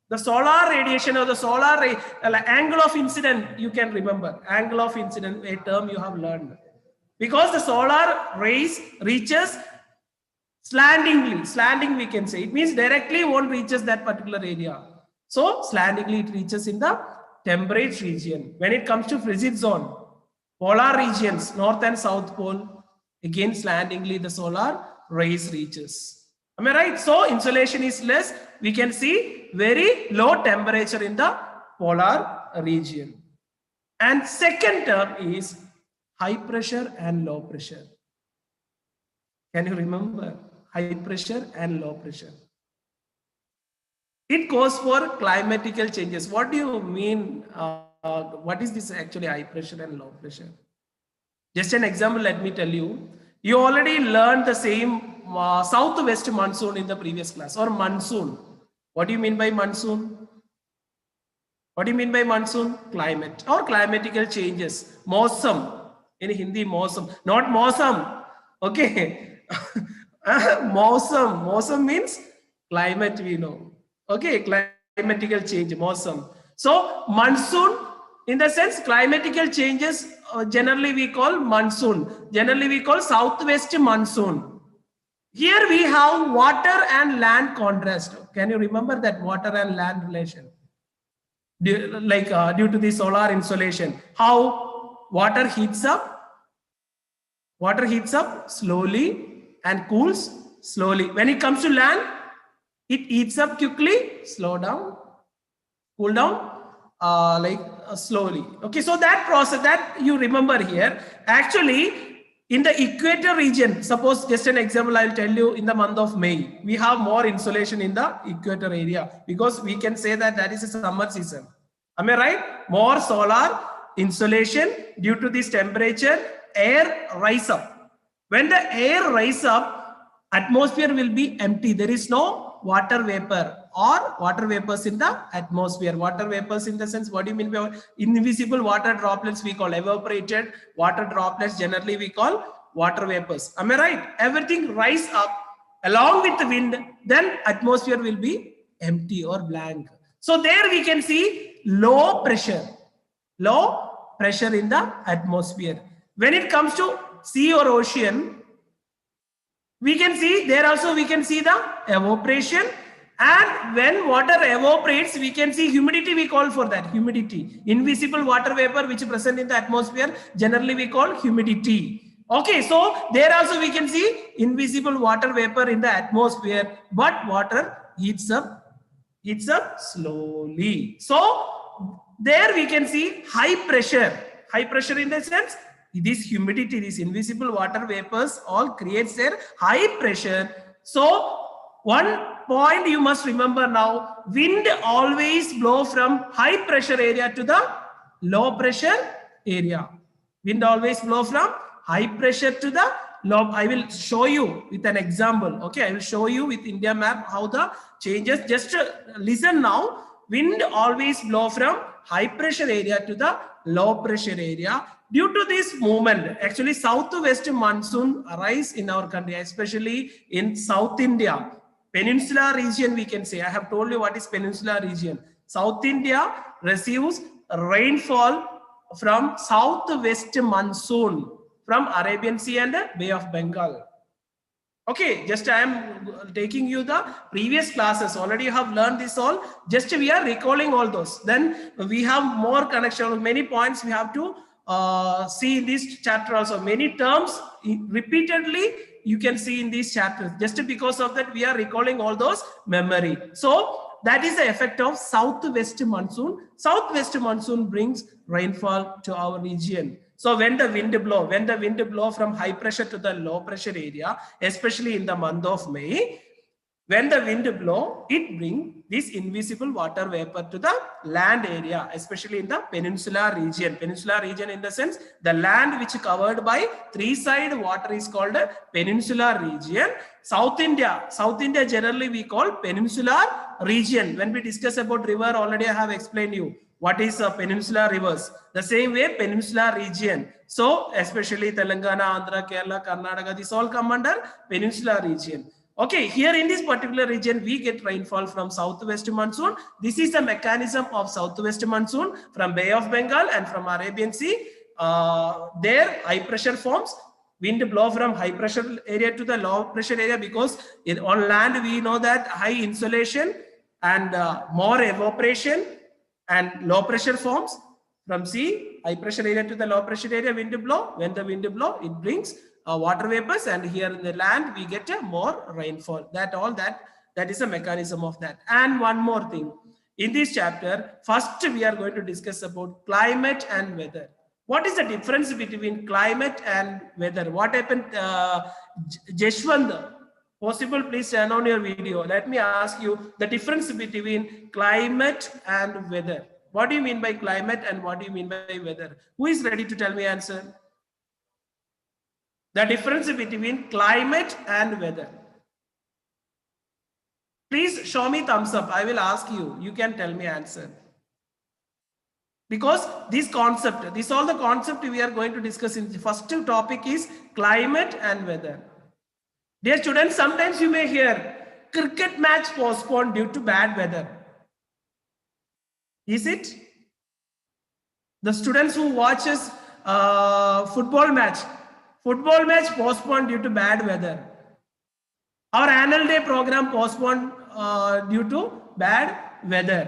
the solar radiation or the solar angle of incident, you can remember. Angle of incident, a term you have learned. Because the solar rays reaches slanting we can say. It means directly won't reaches that particular area. So slantingly it reaches in the temperate region. When it comes to frigid zone, polar regions, north and south pole, again slantingly the solar rays reaches. Am I right? So insolation is less. We can see very low temperature in the polar region. And second term is high pressure and low pressure. Can you remember? High pressure and low pressure. It goes for climatical changes. What do you mean? What is this actually high pressure and low pressure? Just an example, let me tell you. You already learned the same southwest monsoon in the previous class, or monsoon. What do you mean by monsoon? What do you mean by monsoon? Climate or climatical changes. Mausam. In Hindi, mausam. Not mausam. Okay. Mausam. Mausam means climate, we know. Okay. Climatical change. Mausam. So monsoon, in the sense climatical changes, generally we call monsoon. Generally we call southwest monsoon. Here we have water and land contrast. Can you remember that water and land relation? Due to the solar insolation, how water heats up slowly and cools slowly. When it comes to land, it heats up quickly, slow down, cool down, slowly. Okay, so that process that you remember here, actually in the equator region, suppose just an example I'll tell you, in the month of May, we have more insolation in the equator area, because we can say that that is a summer season. Am I right? More solar insolation due to this temperature, air rise up. When the air rise up, atmosphere will be empty. There is no water vapor or water vapors in the atmosphere. Water vapors in the sense, what do you mean by invisible water droplets? We call evaporated water droplets. Generally, we call water vapors. Am I right? Everything rise up along with the wind. Then atmosphere will be empty or blank. So there we can see low pressure in the atmosphere. When it comes to sea or ocean, we can see there also we can see the evaporation, and when water evaporates, we can see humidity. We call for that humidity. Invisible water vapor which is present in the atmosphere, generally we call humidity. Okay, so there also we can see invisible water vapor in the atmosphere, but water heats up slowly. So there we can see high pressure in the sense, this humidity, this invisible water vapors all creates their high pressure. So one point you must remember now, wind always blow from high pressure area to the low pressure area. Wind always blow from high pressure to the low. I will show you with an example. Okay, I will show you with India map how the changes. Just listen now. Wind always blow from high pressure area to the low pressure area. Due to this movement, actually southwest monsoon arise in our country, especially in South India. Peninsular region, we can say. I have told you what is peninsular region. South India receives rainfall from southwest monsoon from Arabian Sea and Bay of Bengal. Okay, just I am taking you the previous classes. Already you have learned this all. Just we are recalling all those. Then we have more connection. Many points we have to see in this chapter also. Many terms repeatedly you can see in these chapters. Just because of that, we are recalling all those memory. So that is the effect of southwest monsoon. Southwest monsoon brings rainfall to our region. So when the wind blow from high pressure to the low pressure area, especially in the month of May, when the wind blow, it brings this invisible water vapor to the land area, especially in the peninsular region. Peninsular region in the sense, the land which is covered by three-side water is called a peninsular region. South India generally we call peninsular region. When we discuss about river, already I have explained you what is a peninsular rivers. The same way peninsular region. So especially Telangana, Andhra, Kerala, Karnataka, this all come under peninsular region. Okay, here in this particular region, we get rainfall from southwest monsoon. This is the mechanism of southwest monsoon from Bay of Bengal and from Arabian Sea. There, high pressure forms. Wind blow from high pressure area to the low pressure area, because on land we know that high insolation and more evaporation, and low pressure forms from sea, high pressure area to the low pressure area, wind blow. When the wind blow, it brings water vapors, and here in the land we get more rainfall. That is a mechanism of that. And one more thing, in this chapter, first we are going to discuss about climate and weather. What is the difference between climate and weather? What happened, Jeshwant? Possible, please turn on your video. Let me ask you the difference between climate and weather. What do you mean by climate and what do you mean by weather? Who is ready to tell me answer? The difference between climate and weather. Please show me thumbs up. I will ask you. You can tell me answer. Because this concept, this all the concept we are going to discuss in the first topic is climate and weather. Dear students, sometimes you may hear cricket match postponed due to bad weather. Is it? The students who watches football match postponed due to bad weather. Our annual day program postponed due to bad weather.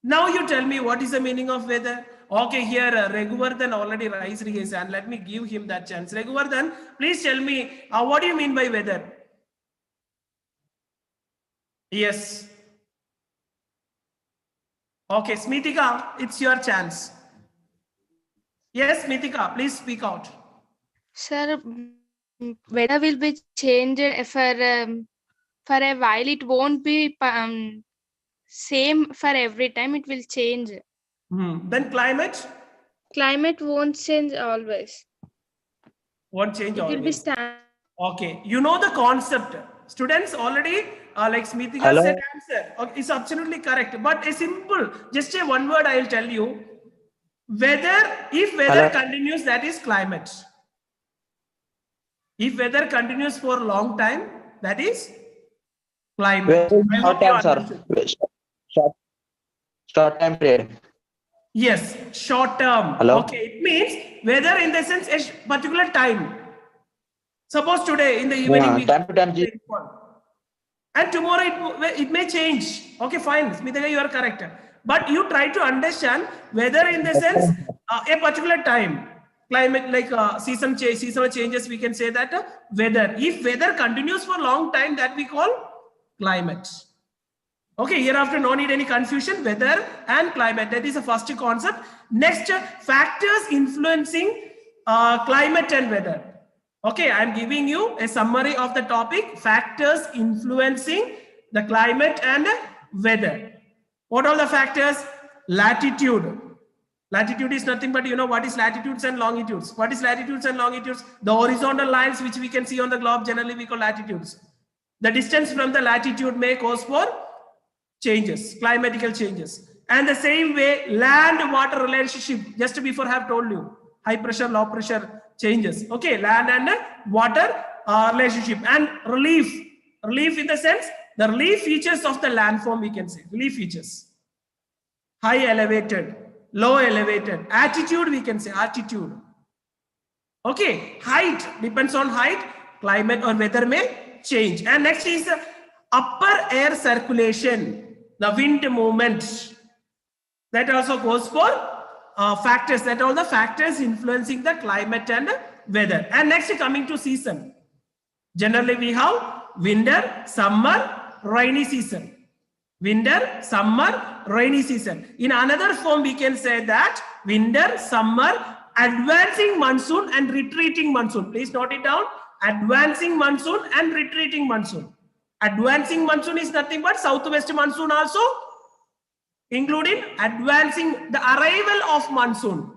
Now you tell me what is the meaning of weather. Okay, here Raghuvardhan already raised his hand. Let me give him that chance. Raghuvardhan, please tell me what do you mean by weather? Yes. Okay, Smritika, it's your chance. Yes, Smritika, please speak out. Sir, weather will be changed for a while. It won't be same for every time. It will change. Then climate? Climate won't change always. Won't change It will be always. standard. Okay, you know the concept. Students already, like Smritika Hello? said answer. Okay, it's absolutely correct. But a simple, just a one word I will tell you. Weather, if weather continues, that is climate. If weather continues for a long time, that is climate. I hope you understood. Short time period. Yes, short term. Hello? Okay, it means weather in the sense a particular time. Suppose today in the evening we Time to time. and tomorrow it may change. Okay, fine. Smita, you are correct. But you try to understand weather in the sense a particular time. Climate like seasonal changes, we can say that weather. If weather continues for a long time, that we call climate. Okay, hereafter no need any confusion. Weather and climate, that is the first concept. Next, factors influencing climate and weather. Okay, I am giving you a summary of the topic, factors influencing the climate and weather. What are the factors? Latitude. Latitude is nothing but, you know, what is latitudes and longitudes? What is latitudes and longitudes? The horizontal lines which we can see on the globe, generally we call latitudes. The distance from the latitude may cause for changes, climatical changes. And the same way, land-water relationship, just before I have told you, high pressure, low pressure changes. Okay, land and water relationship. And relief in the sense, the relief features of the landform, we can say, relief features. High elevated, low elevated, attitude, we can say, attitude. Okay, height, depends on height, climate or weather may change. And next is the upper air circulation, the wind movement. That also goes for factors, that are the factors influencing the climate and weather. And next, coming to season. Generally, we have winter, summer, rainy season. Winter, summer, rainy season. In another form, we can say that winter, summer, advancing monsoon and retreating monsoon. Please note it down. Advancing monsoon and retreating monsoon. Advancing monsoon is nothing but southwest monsoon also, including advancing the arrival of monsoon.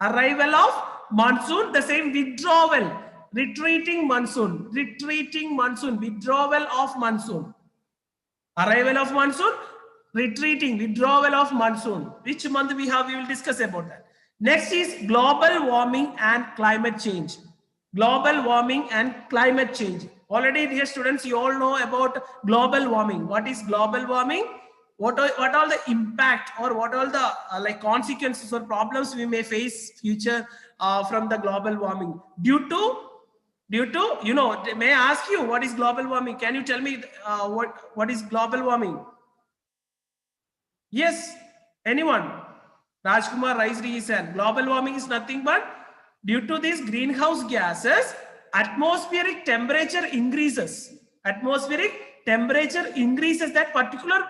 Arrival of monsoon, the same withdrawal, retreating monsoon, withdrawal of monsoon. Arrival of monsoon, retreating, withdrawal of monsoon. Which month we have, we will discuss about that. Next is global warming and climate change. Global warming and climate change. Already, dear students, you all know about global warming. What is global warming? What are the impact or what are the like consequences or problems we may face future from the global warming due to, you know, may I ask you what is global warming? Can you tell me what is global warming? Yes, anyone? Rajkumar raised his hand. Global warming is nothing but due to these greenhouse gases, atmospheric temperature increases. Atmospheric temperature increases. That particular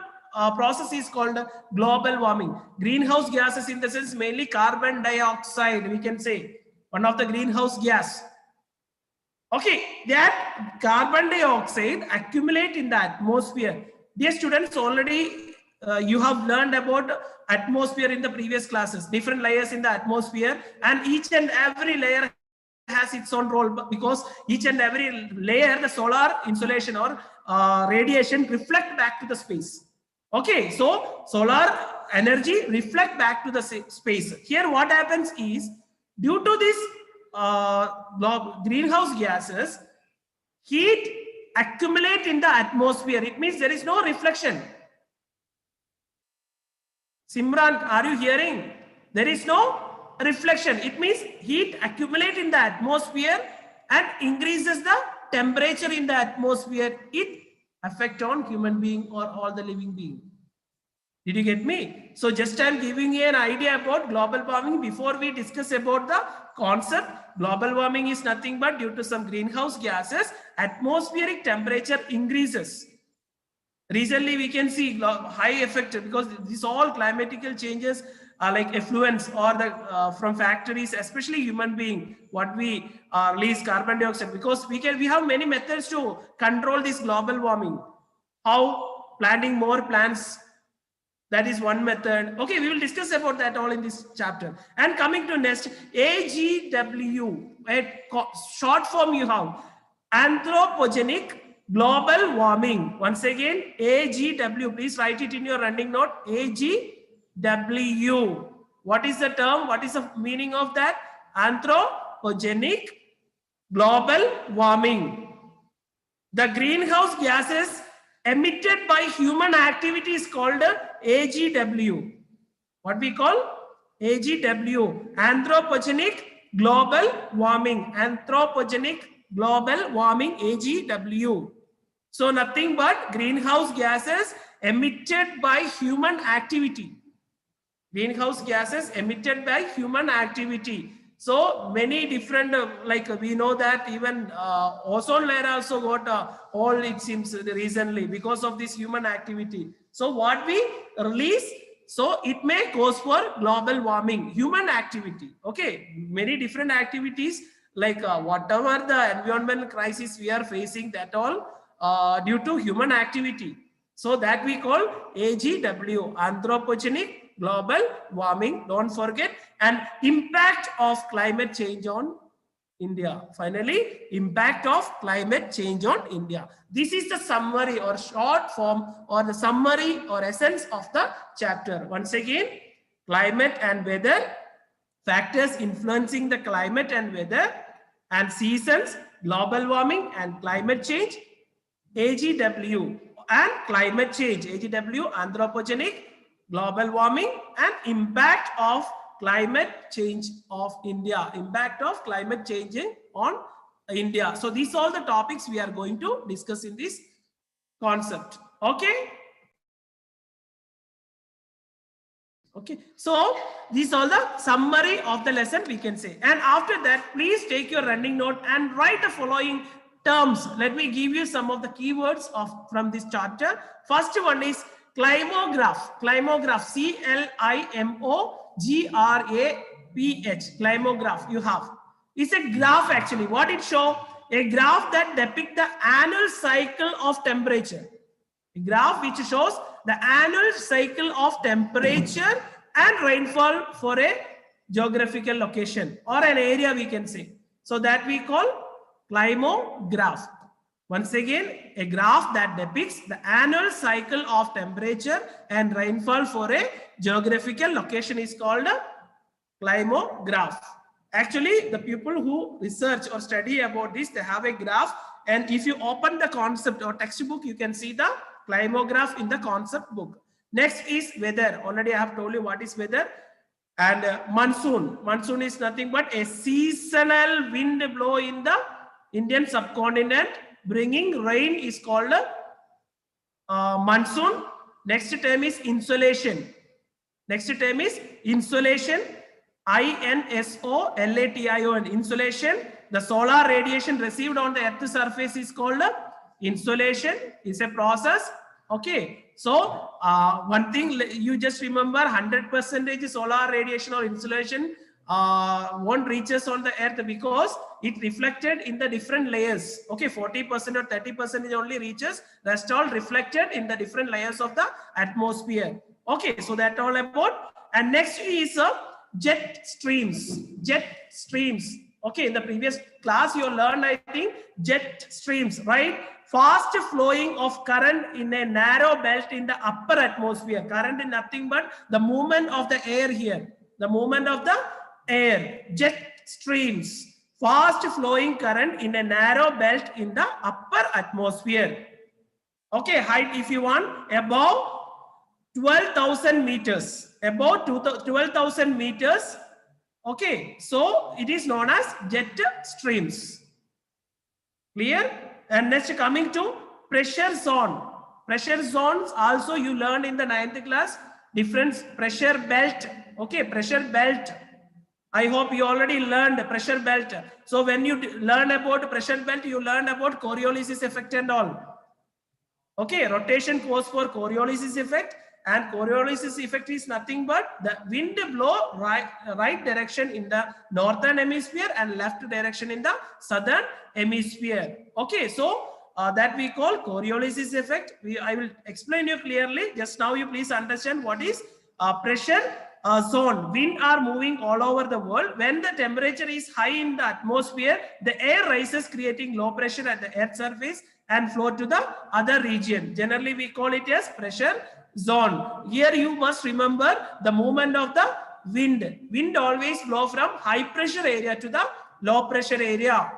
process is called global warming. Greenhouse gases in the sense mainly carbon dioxide, we can say, one of the greenhouse gas. Okay, that carbon dioxide accumulate in the atmosphere. Dear students, already you have learned about atmosphere in the previous classes, different layers in the atmosphere, and each and every layer has its own role, because each and every layer, the solar insolation or radiation reflect back to the space. Okay, so solar energy reflect back to the space. Here what happens is, due to this greenhouse gases, heat accumulate in the atmosphere. It means there is no reflection. Simran, are you hearing? There is no reflection. It means heat accumulate in the atmosphere and increases the temperature in the atmosphere. It affect on human being or all the living being. Did you get me? So just I'm giving you an idea about global warming before we discuss about the concept. Global warming is nothing but due to some greenhouse gases, atmospheric temperature increases. Recently, we can see high effect because these all climatical changes are like effluents or the from factories, especially human being. What we release carbon dioxide, because we have many methods to control this global warming. How planting more plants, that is one method. Okay, we will discuss about that all in this chapter. And coming to next, AGW, a short form you have anthropogenic global warming. Once again, AGW, please write it in your running note. AGW. What is the term? What is the meaning of that? Anthropogenic global warming. The greenhouse gases emitted by human activity is called AGW. What we call AGW, anthropogenic global warming. Anthropogenic global warming, AGW. So nothing but greenhouse gases emitted by human activity. Greenhouse gases emitted by human activity. So many different, like we know that even ozone layer also got all, it seems, recently because of this human activity. So what we release, so it may cause for global warming, human activity. Okay, many different activities, like whatever the environmental crisis we are facing, that all due to human activity. So that we call AGW, anthropogenic global warming. Don't forget. And impact of climate change on India. Finally, impact of climate change on India. This is the summary or short form or the summary or essence of the chapter. Once again, climate and weather, factors influencing the climate and weather and seasons, global warming and climate change, AGW and climate change, AGW, anthropogenic global warming and impact of climate change of India, impact of climate change on India. So these are all the topics we are going to discuss in this concept. Okay. Okay, so these are the summary of the lesson we can say. And after that, please take your running note and write the following terms. Let me give you some of the keywords from this chapter. First one is climograph. Climograph, CLIMOGRAPH. Climograph you have. It's a graph actually. What it shows? A graph that depicts the annual cycle of temperature. A graph which shows the annual cycle of temperature and rainfall for a geographical location or an area, we can say. So that we call climograph. Once again, a graph that depicts the annual cycle of temperature and rainfall for a geographical location is called a climograph. Actually, the people who research or study about this, they have a graph, and if you open the concept or textbook, you can see the climograph in the concept book. Next is weather. Already I have told you what is weather. And monsoon. Monsoon is nothing but a seasonal wind blow in the Indian subcontinent, bringing rain is called monsoon. Next term is insolation. Next term is insolation. INSOLATION. Insolation. The solar radiation received on the Earth's surface is called insolation. Is a process. Okay. So one thing you just remember, 100% solar radiation or insolation won't reach us on the Earth because it reflected in the different layers. Okay, 40% or 30% only reaches. Rest all reflected in the different layers of the atmosphere. Okay, so that all about. And next is jet streams. Jet streams. Okay, in the previous class you learned, I think, jet streams, right? Fast flowing of current in a narrow belt in the upper atmosphere. Current is nothing but the movement of the air here. The movement of the air. Jet streams. Fast flowing current in a narrow belt in the upper atmosphere. Okay, height if you want, above 12,000 meters. Above 12,000 meters. Okay, so it is known as jet streams. Clear? And next, coming to pressure zone. Pressure zones also you learned in the 9th class. Different pressure belt. Okay, pressure belt. I hope you already learned pressure belt. So when you learn about pressure belt, you learn about Coriolis effect and all. Okay, rotation goes for Coriolis effect, and Coriolis effect is nothing but the wind blow right direction in the northern hemisphere and left direction in the southern hemisphere. Okay, so that we call Coriolis effect. I will explain you clearly. Just now you please understand what is pressure zone. Wind are moving all over the world. When the temperature is high in the atmosphere, the air rises, creating low pressure at the earth surface and flow to the other region. Generally, we call it as pressure zone. Here you must remember the movement of the wind. Wind always blow from high pressure area to the low pressure area.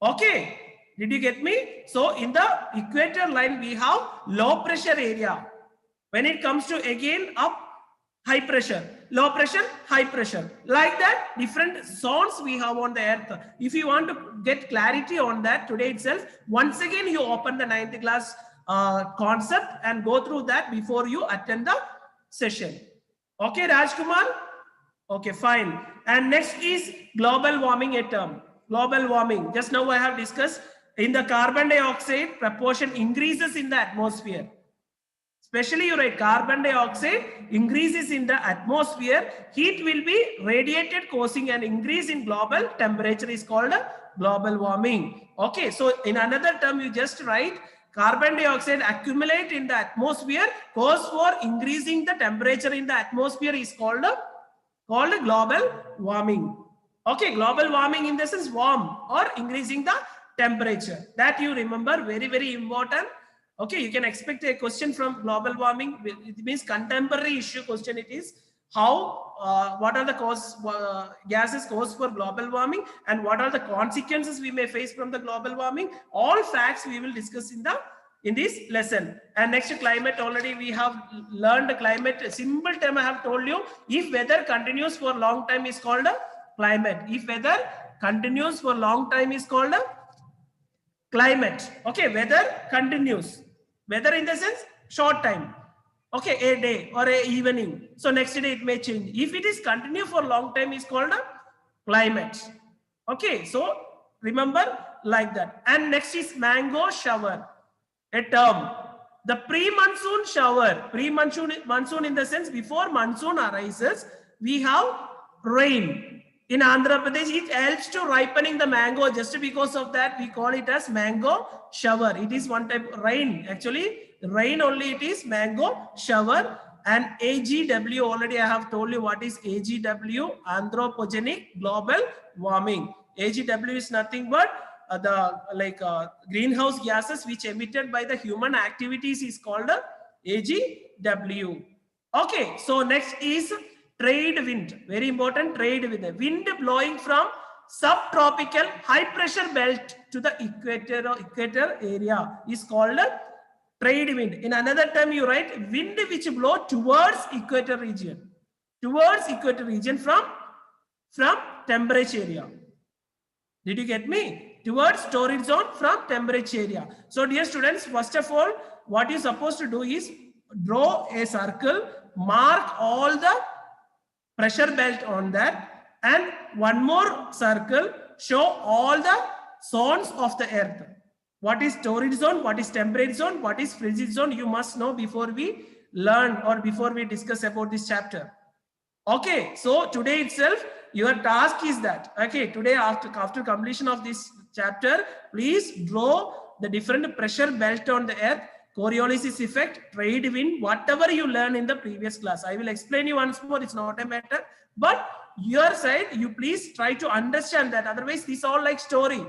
Okay, did you get me? So in the equator line, we have low pressure area. When it comes to again up, high pressure, low pressure, high pressure. Like that, different zones we have on the earth. If you want to get clarity on that today itself, once again you open the 9th class concept and go through that before you attend the session. Okay, Rajkumar? Okay, fine. And next is global warming, a term. Global warming. Just now I have discussed in the carbon dioxide proportion increases in the atmosphere. Especially you write carbon dioxide increases in the atmosphere, heat will be radiated causing an increase in global temperature is called global warming. Okay, so in another term you just write carbon dioxide accumulate in the atmosphere cause for increasing the temperature in the atmosphere is called global warming. Okay, global warming in the sense warm or increasing the temperature. That you remember, very, very important. Okay, you can expect a question from global warming. It means contemporary issue question. It is how, what are the gases caused for global warming and what are the consequences we may face from the global warming. All facts we will discuss in this lesson. And next, climate. Already we have learned climate. A simple term I have told you. If weather continues for long time is called a climate. If weather continues for long time is called a climate. Okay, weather continues. Weather in the sense short time. Okay, a day or a evening. So next day it may change. If it is continue for long time is called a climate. Okay, so remember like that. And next is mango shower, a term. The pre-monsoon shower. Monsoon in the sense before monsoon arises, we have rain. In Andhra Pradesh, it helps to ripening the mango. Just because of that, we call it as mango shower. It is one type of rain. Actually, rain only it is mango shower. And AGW, already I have told you what is AGW, anthropogenic global warming. AGW is nothing but the greenhouse gases which emitted by the human activities is called AGW. Okay, so next is trade wind. Very important, trade wind. Wind blowing from subtropical high pressure belt to the equator area is called trade wind. In another term you write wind which blow towards equator region. Towards equator region from temperature area. Did you get me? Towards torrid zone from temperature area. So dear students, first of all, what you're supposed to do is draw a circle, mark all the pressure belt on that, and one more circle, show all the zones of the earth. What is torrid zone, what is temperate zone, what is frigid zone, you must know before we learn or before we discuss about this chapter. Okay, so today itself your task is that, okay, today after completion of this chapter, please draw the different pressure belt on the earth, Coriolis effect, trade wind, whatever you learn in the previous class. I will explain you once more, it's not a matter, but your side, you please try to understand that. Otherwise, this all like story.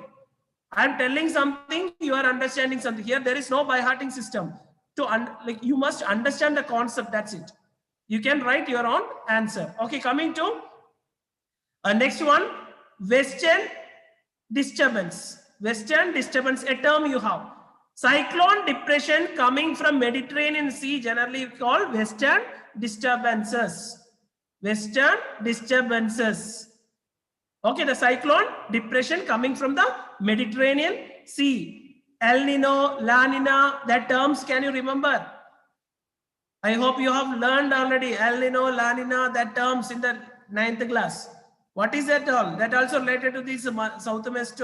I'm telling something, you are understanding something. Here, there is no by-hearting system. Like you must understand the concept. That's it. You can write your own answer. Okay, coming to next one, Western disturbance. Western disturbance, a term you have. Cyclone depression coming from Mediterranean Sea, generally called Western disturbances. Western disturbances. Okay, the cyclone depression coming from the Mediterranean Sea. El Nino, La Nina, that terms can you remember? I hope you have learned already El Nino, La Nina, that terms in the 9th class. What is that all? That also related to this southwest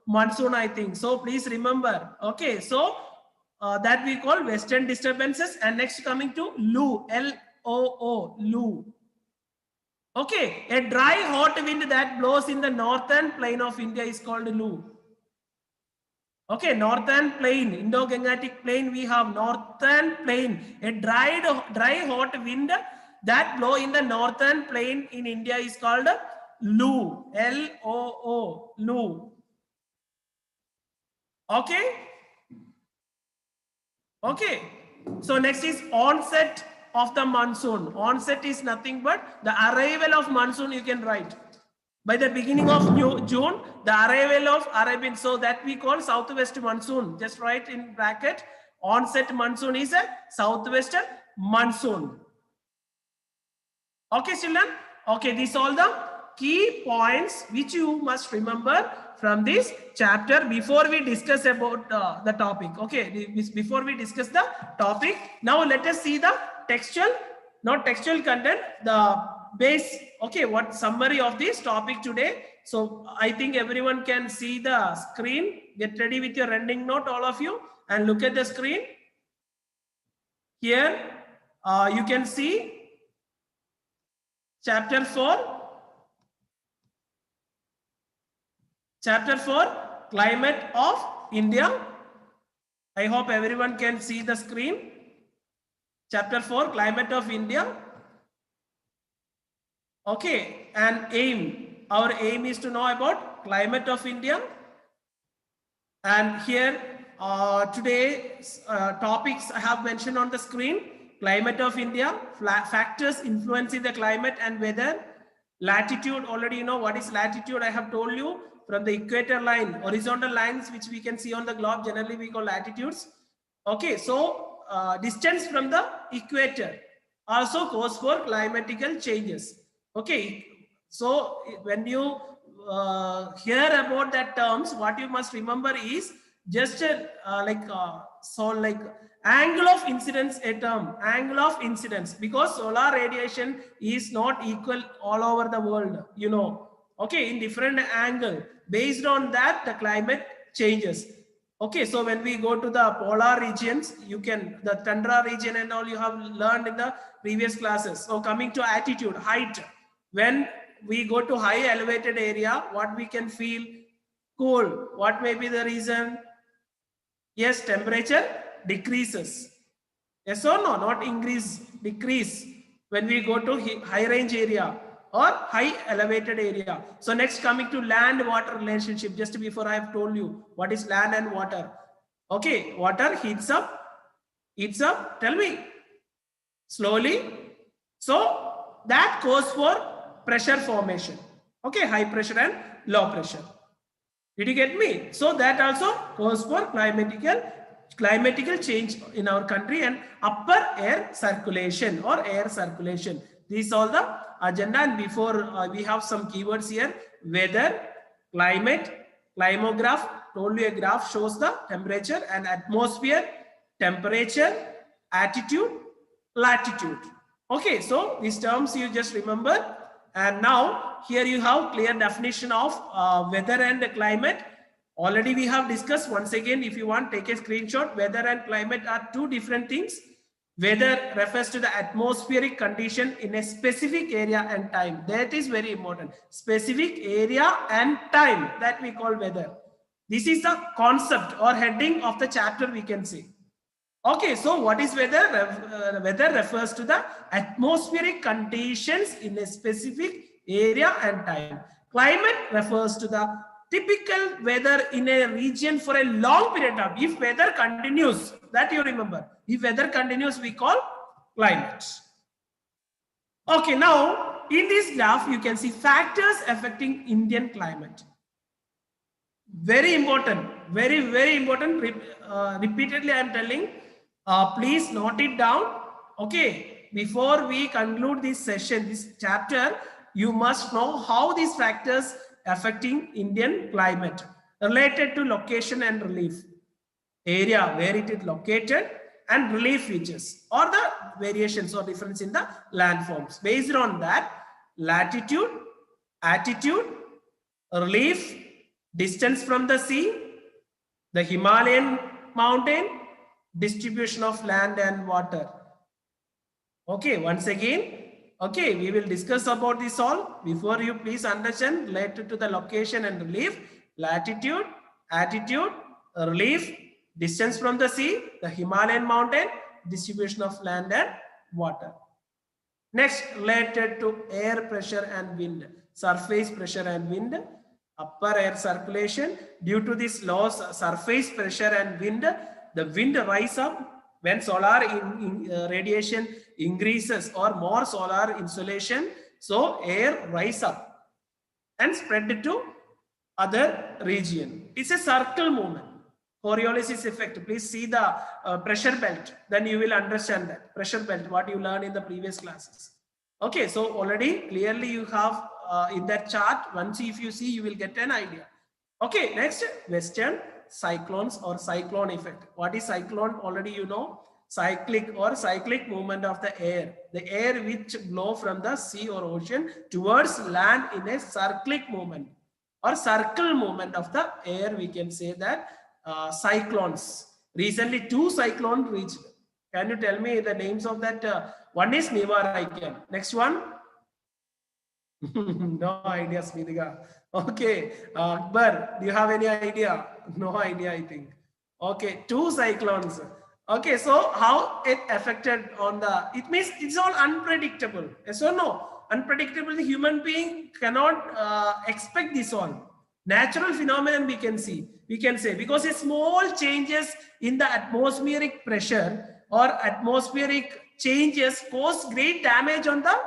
monsoon, I think. So please remember. Okay, so that we call Western disturbances. And next coming to Loo, L-O-O, Loo. Okay, a dry hot wind that blows in the northern plain of India is called Loo. Okay, northern plain, Indo-Gangetic plain, we have northern plain. A dry hot wind that blow in the northern plain in India is called Loo, L-O-O, Loo. Okay. Okay. So next is onset of the monsoon. Onset is nothing but the arrival of monsoon, you can write. By the beginning of June, the arrival of Arabian, so that we call southwest monsoon. Just write in bracket, onset monsoon is a southwest monsoon. Okay, children? Okay, these are all the key points which you must remember from this chapter before we discuss about the topic. Okay, before we discuss the topic, now let us see the textual, not textual content, the base. Okay, what summary of this topic today? So I think everyone can see the screen. Get ready with your running note, all of you, and look at the screen. Here you can see chapter 4. Chapter 4, climate of India. I hope everyone can see the screen. Chapter 4, climate of India. Okay, and aim. Our aim is to know about climate of India. And here today topics I have mentioned on the screen. Climate of India, factors influencing the climate and weather. Latitude, already you know what is latitude. I have told you, from the equator line, horizontal lines which we can see on the globe, generally we call latitudes. Okay, so distance from the equator also goes for climatical changes. Okay, so when you hear about that terms, what you must remember is just like angle of incidence, a term, angle of incidence, because solar radiation is not equal all over the world, you know. Okay, in different angle, based on that the climate changes. Okay, so when we go to the polar regions, you can, the tundra region and all you have learned in the previous classes. So coming to altitude, height, when we go to high elevated area, what we can feel? Cool. What may be the reason? Yes, temperature decreases. Yes or no? Not increase, decrease when we go to high range area or high elevated area. So next, coming to land water relationship, just before I have told you what is land and water. Okay, water heats up, tell me slowly. So that goes for pressure formation. Okay, high pressure and low pressure. Did you get me? So that also goes for climatical change in our country and upper air circulation or air circulation. These are the agenda, and before we have some keywords here: weather, climate, climograph. Told you a graph shows the temperature, and atmosphere, temperature, attitude, latitude. Okay, so these terms you just remember. And now here you have clear definition of weather and climate. Already we have discussed. Once again, if you want, take a screenshot. Weather and climate are two different things. Weather refers to the atmospheric condition in a specific area and time. That is very important. Specific area and time, that we call weather. This is the concept or heading of the chapter, we can see. Okay, so what is weather? Weather refers to the atmospheric conditions in a specific area and time. Climate refers to the typical weather in a region for a long period of time. If weather continues, that you remember. If weather continues, we call climate. Okay, now in this graph, you can see factors affecting Indian climate. Very important, very important. Repeatedly, I am telling, please note it down. Okay, before we conclude this session, this chapter, you must know how these factors affecting Indian climate related to location and relief, area where it is located, and relief features or the variations or difference in the landforms. Based on that, latitude, altitude, relief, distance from the sea, the Himalayan mountain, distribution of land and water. Okay, once again, okay, we will discuss about this all. Before you please understand related to the location and relief, latitude, altitude, relief, distance from the sea, the Himalayan mountain, distribution of land and water. Next, related to air pressure and wind, surface pressure and wind, upper air circulation. Due to this low surface pressure and wind, the wind rise up when solar radiation increases or more solar insolation. So air rise up and spread to other region. It's a circle movement. Coriolis effect. Please see the pressure belt. Then you will understand that pressure belt, what you learned in the previous classes. Okay, so already clearly you have in that chart. Once if you see, you will get an idea. Okay, next, western cyclones or cyclone effect. What is cyclone? Already you know, cyclic movement of the air. The air which blow from the sea or ocean towards land in a cyclic movement or circle movement of the air. We can say that cyclones. Recently, 2 cyclones reached. Can you tell me the names of that? One is Nivaraikan. Next one. No idea, Smidhiga. Okay, Akbar, do you have any idea? No idea, I think. Okay, 2 cyclones. Okay, so how it affected on the, it means it's all unpredictable. Yes or no? Unpredictable, the human being cannot expect this all. Natural phenomenon we can see, we can say, because a small changes in the atmospheric pressure or atmospheric changes cause great damage on the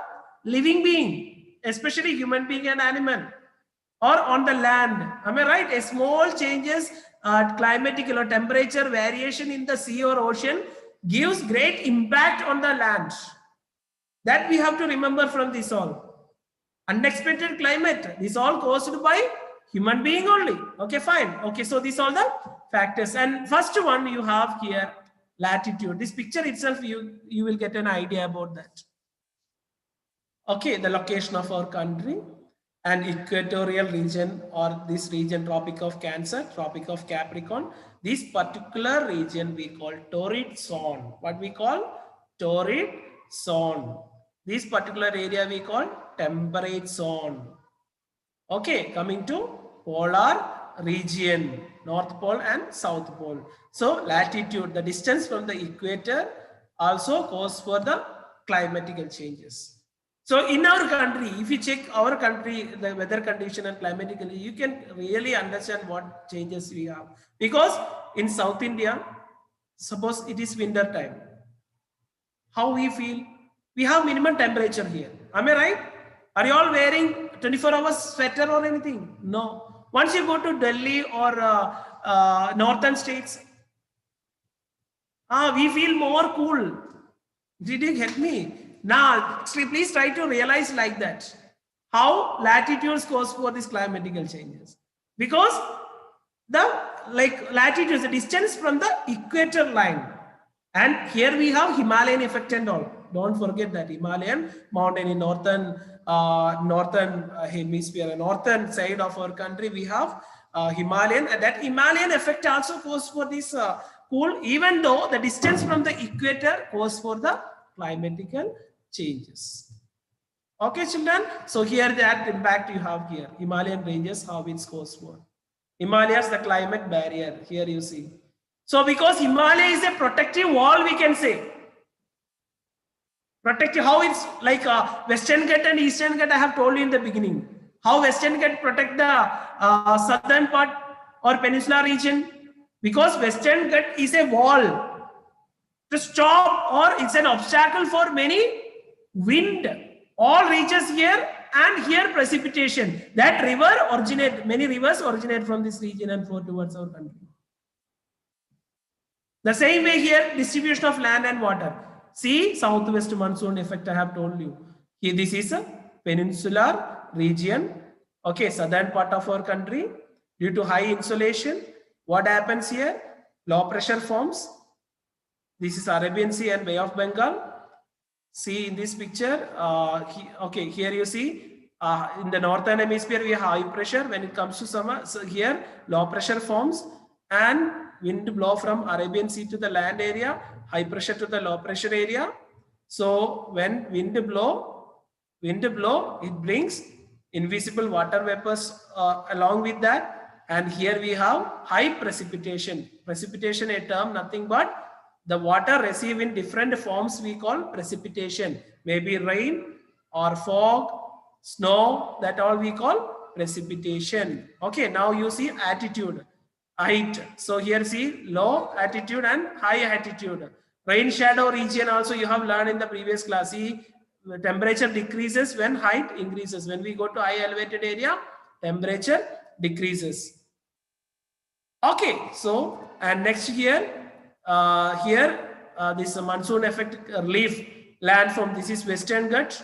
living being, especially human being and animal, or on the land. Am I right? A small changes, climatic or temperature variation in the sea or ocean gives great impact on the land. That we have to remember from this all. Unexpected climate, this all caused by human being only. Okay, fine. Okay, so these are the factors. And first one you have here, latitude. This picture itself, you will get an idea about that. Okay, the location of our country and equatorial region, or this region, Tropic of Cancer, Tropic of Capricorn. This particular region we call torrid zone. What we call? Torrid zone. This particular area we call temperate zone. Okay, coming to polar region, North Pole and South Pole. So latitude, the distance from the equator, also cause for the climatical changes. So in our country, if you check our country, the weather condition and climatically, you can really understand what changes we have. Because in South India, suppose it is winter time, how we feel? We have minimum temperature here. Am I right? Are you all wearing 24 hours sweater or anything? No. Once you go to Delhi or northern states, we feel more cool. Did you get me? Now, please try to realize like that. How latitudes cause for these climatical changes. Because the latitudes, the distance from the equator line. And here we have Himalayan effect and all. Don't forget that Himalayan mountain in northern hemisphere, northern side of our country, we have Himalayan, and that Himalayan effect also goes for this cool, even though the distance from the equator goes for the climatical changes. Okay, children. So here that impact you have here, Himalayan ranges, how it goes for. Himalayas, the climate barrier. Here you see. So because Himalaya is a protective wall, we can say. Protect how it's like Western Ghats and Eastern Ghats. I have told you in the beginning how Western Ghats protect the southern part or peninsular region, because Western Ghats is a wall to stop, or it's an obstacle for many wind. All reaches here, and here precipitation. That river originate, many rivers originate from this region and flow towards our country. The same way here, distribution of land and water. See, southwest monsoon effect I have told you. Here, this is a peninsular region. Okay, southern part of our country. Due to high insolation, what happens here? Low pressure forms. This is Arabian Sea and Bay of Bengal. See in this picture, okay, here you see in the northern hemisphere we have high pressure. When it comes to summer, so here low pressure forms and wind blow from Arabian Sea to the land area, high pressure to the low pressure area. So when wind blow, it brings invisible water vapors along with that. And here we have high precipitation. Precipitation, a term nothing but the water receive in different forms we call precipitation. Maybe rain or fog, snow, that all we call precipitation. Okay, now you see altitude, height. So here see low altitude and high altitude. Rain shadow region also you have learned in the previous class. See, the temperature decreases when height increases. When we go to high elevated area, temperature decreases. Okay, so and next here, this monsoon effect relief landform. This is Western Ghats.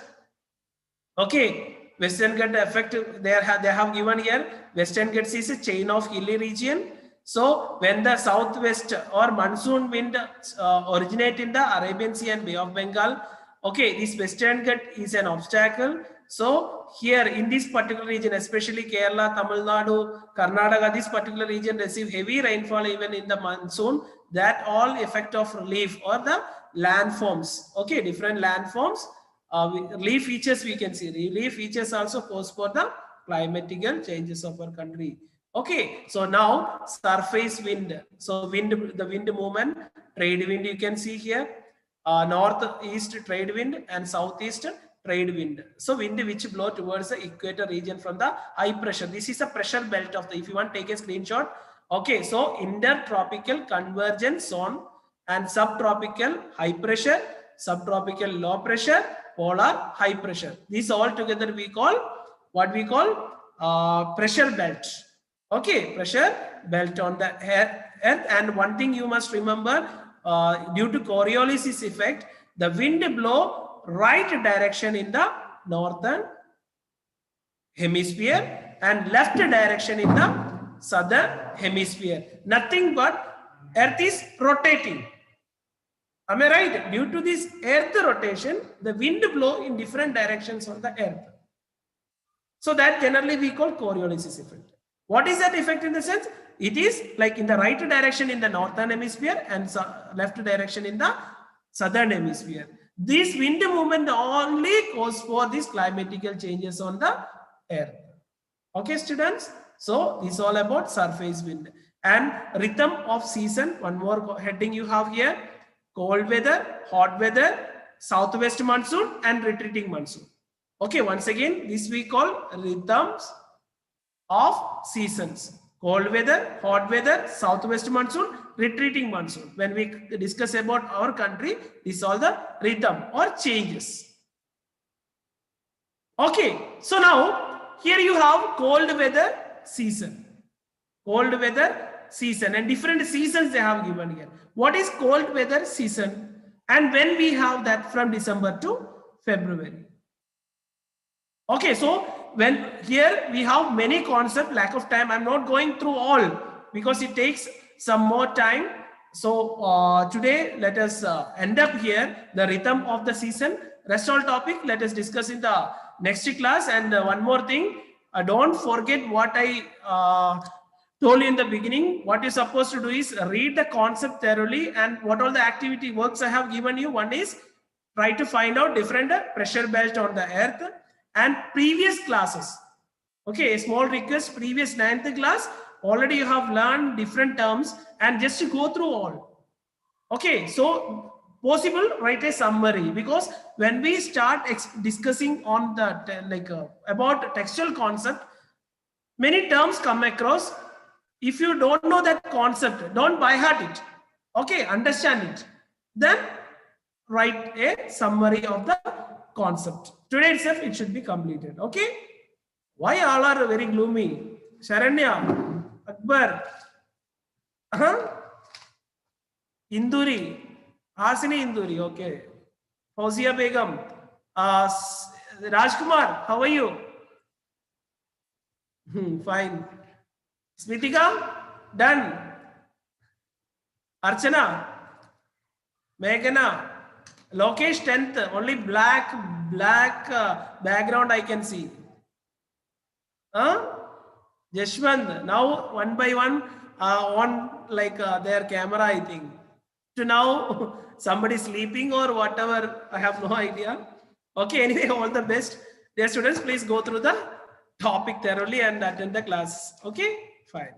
Okay, Western Ghats effect they have given here. Western Ghats is a chain of hilly region. So when the southwest or monsoon wind originate in the Arabian Sea and Bay of Bengal, okay, this Western Ghats is an obstacle. So here in this particular region, especially Kerala, Tamil Nadu, Karnataka, this particular region receive heavy rainfall even in the monsoon. That all effect of relief or the landforms. Okay, different landforms. Relief features we can see. Relief features also pose for the climatical changes of our country. Okay, so now surface wind. So the wind movement, trade wind you can see here. Northeast trade wind and southeast trade wind. So wind which blow towards the equator region from the high pressure. This is a pressure belt of the, if you want take a screenshot. Okay, so intertropical convergence zone and subtropical high pressure, subtropical low pressure, polar high pressure. These all together we call what we call pressure belt. Okay, pressure belt on the earth. And one thing you must remember, due to Coriolis effect, the wind blow right direction in the northern hemisphere and left direction in the southern hemisphere. Nothing but earth is rotating. Am I right? Due to this earth rotation, the wind blow in different directions on the earth. So that generally we call Coriolis effect. What is that effect in the sense? It is like in the right direction in the northern hemisphere and left direction in the southern hemisphere. This wind movement only cause for these climatical changes on the earth. Okay, students. So this is all about surface wind and rhythm of season. One more heading you have here: cold weather, hot weather, southwest monsoon, and retreating monsoon. Okay, once again, this we call rhythms of seasons: cold weather, hot weather, southwest monsoon, retreating monsoon. When we discuss about our country, this is all the rhythm or changes. Okay, so now here you have cold weather season. Cold weather season and different seasons they have given here. What is cold weather season and when we have that from December to February? Okay, so when here we have many concepts, lack of time. I'm not going through all because it takes some more time. So today let us end up here the rhythm of the season. Rest all topic let us discuss in the next class. And one more thing, don't forget what I told you in the beginning. What you're supposed to do is read the concept thoroughly and what all the activity works I have given you. One is try to find out different pressure belt on the earth and previous classes. Okay, a small request, previous 9th class, already you have learned different terms and just to go through all. Okay, so possible, write a summary, because when we start discussing on the about textual concept, many terms come across. If you don't know that concept, don't by heart it. Okay, understand it. Then write a summary of the concept. Today itself it should be completed. Okay. Why all are very gloomy? Sharanya, Akbar, Induri, Hasini Induri. Okay. Fauzia Begum, Rajkumar, how are you? Fine. Smritika, done. Archana, Meghana, Lokesh 10th, only black background I can see. Jashwant, now one by one on their camera, I think. So now somebody sleeping or whatever, I have no idea. Okay, anyway, all the best. Dear students, please go through the topic thoroughly and attend the class. Okay, fine.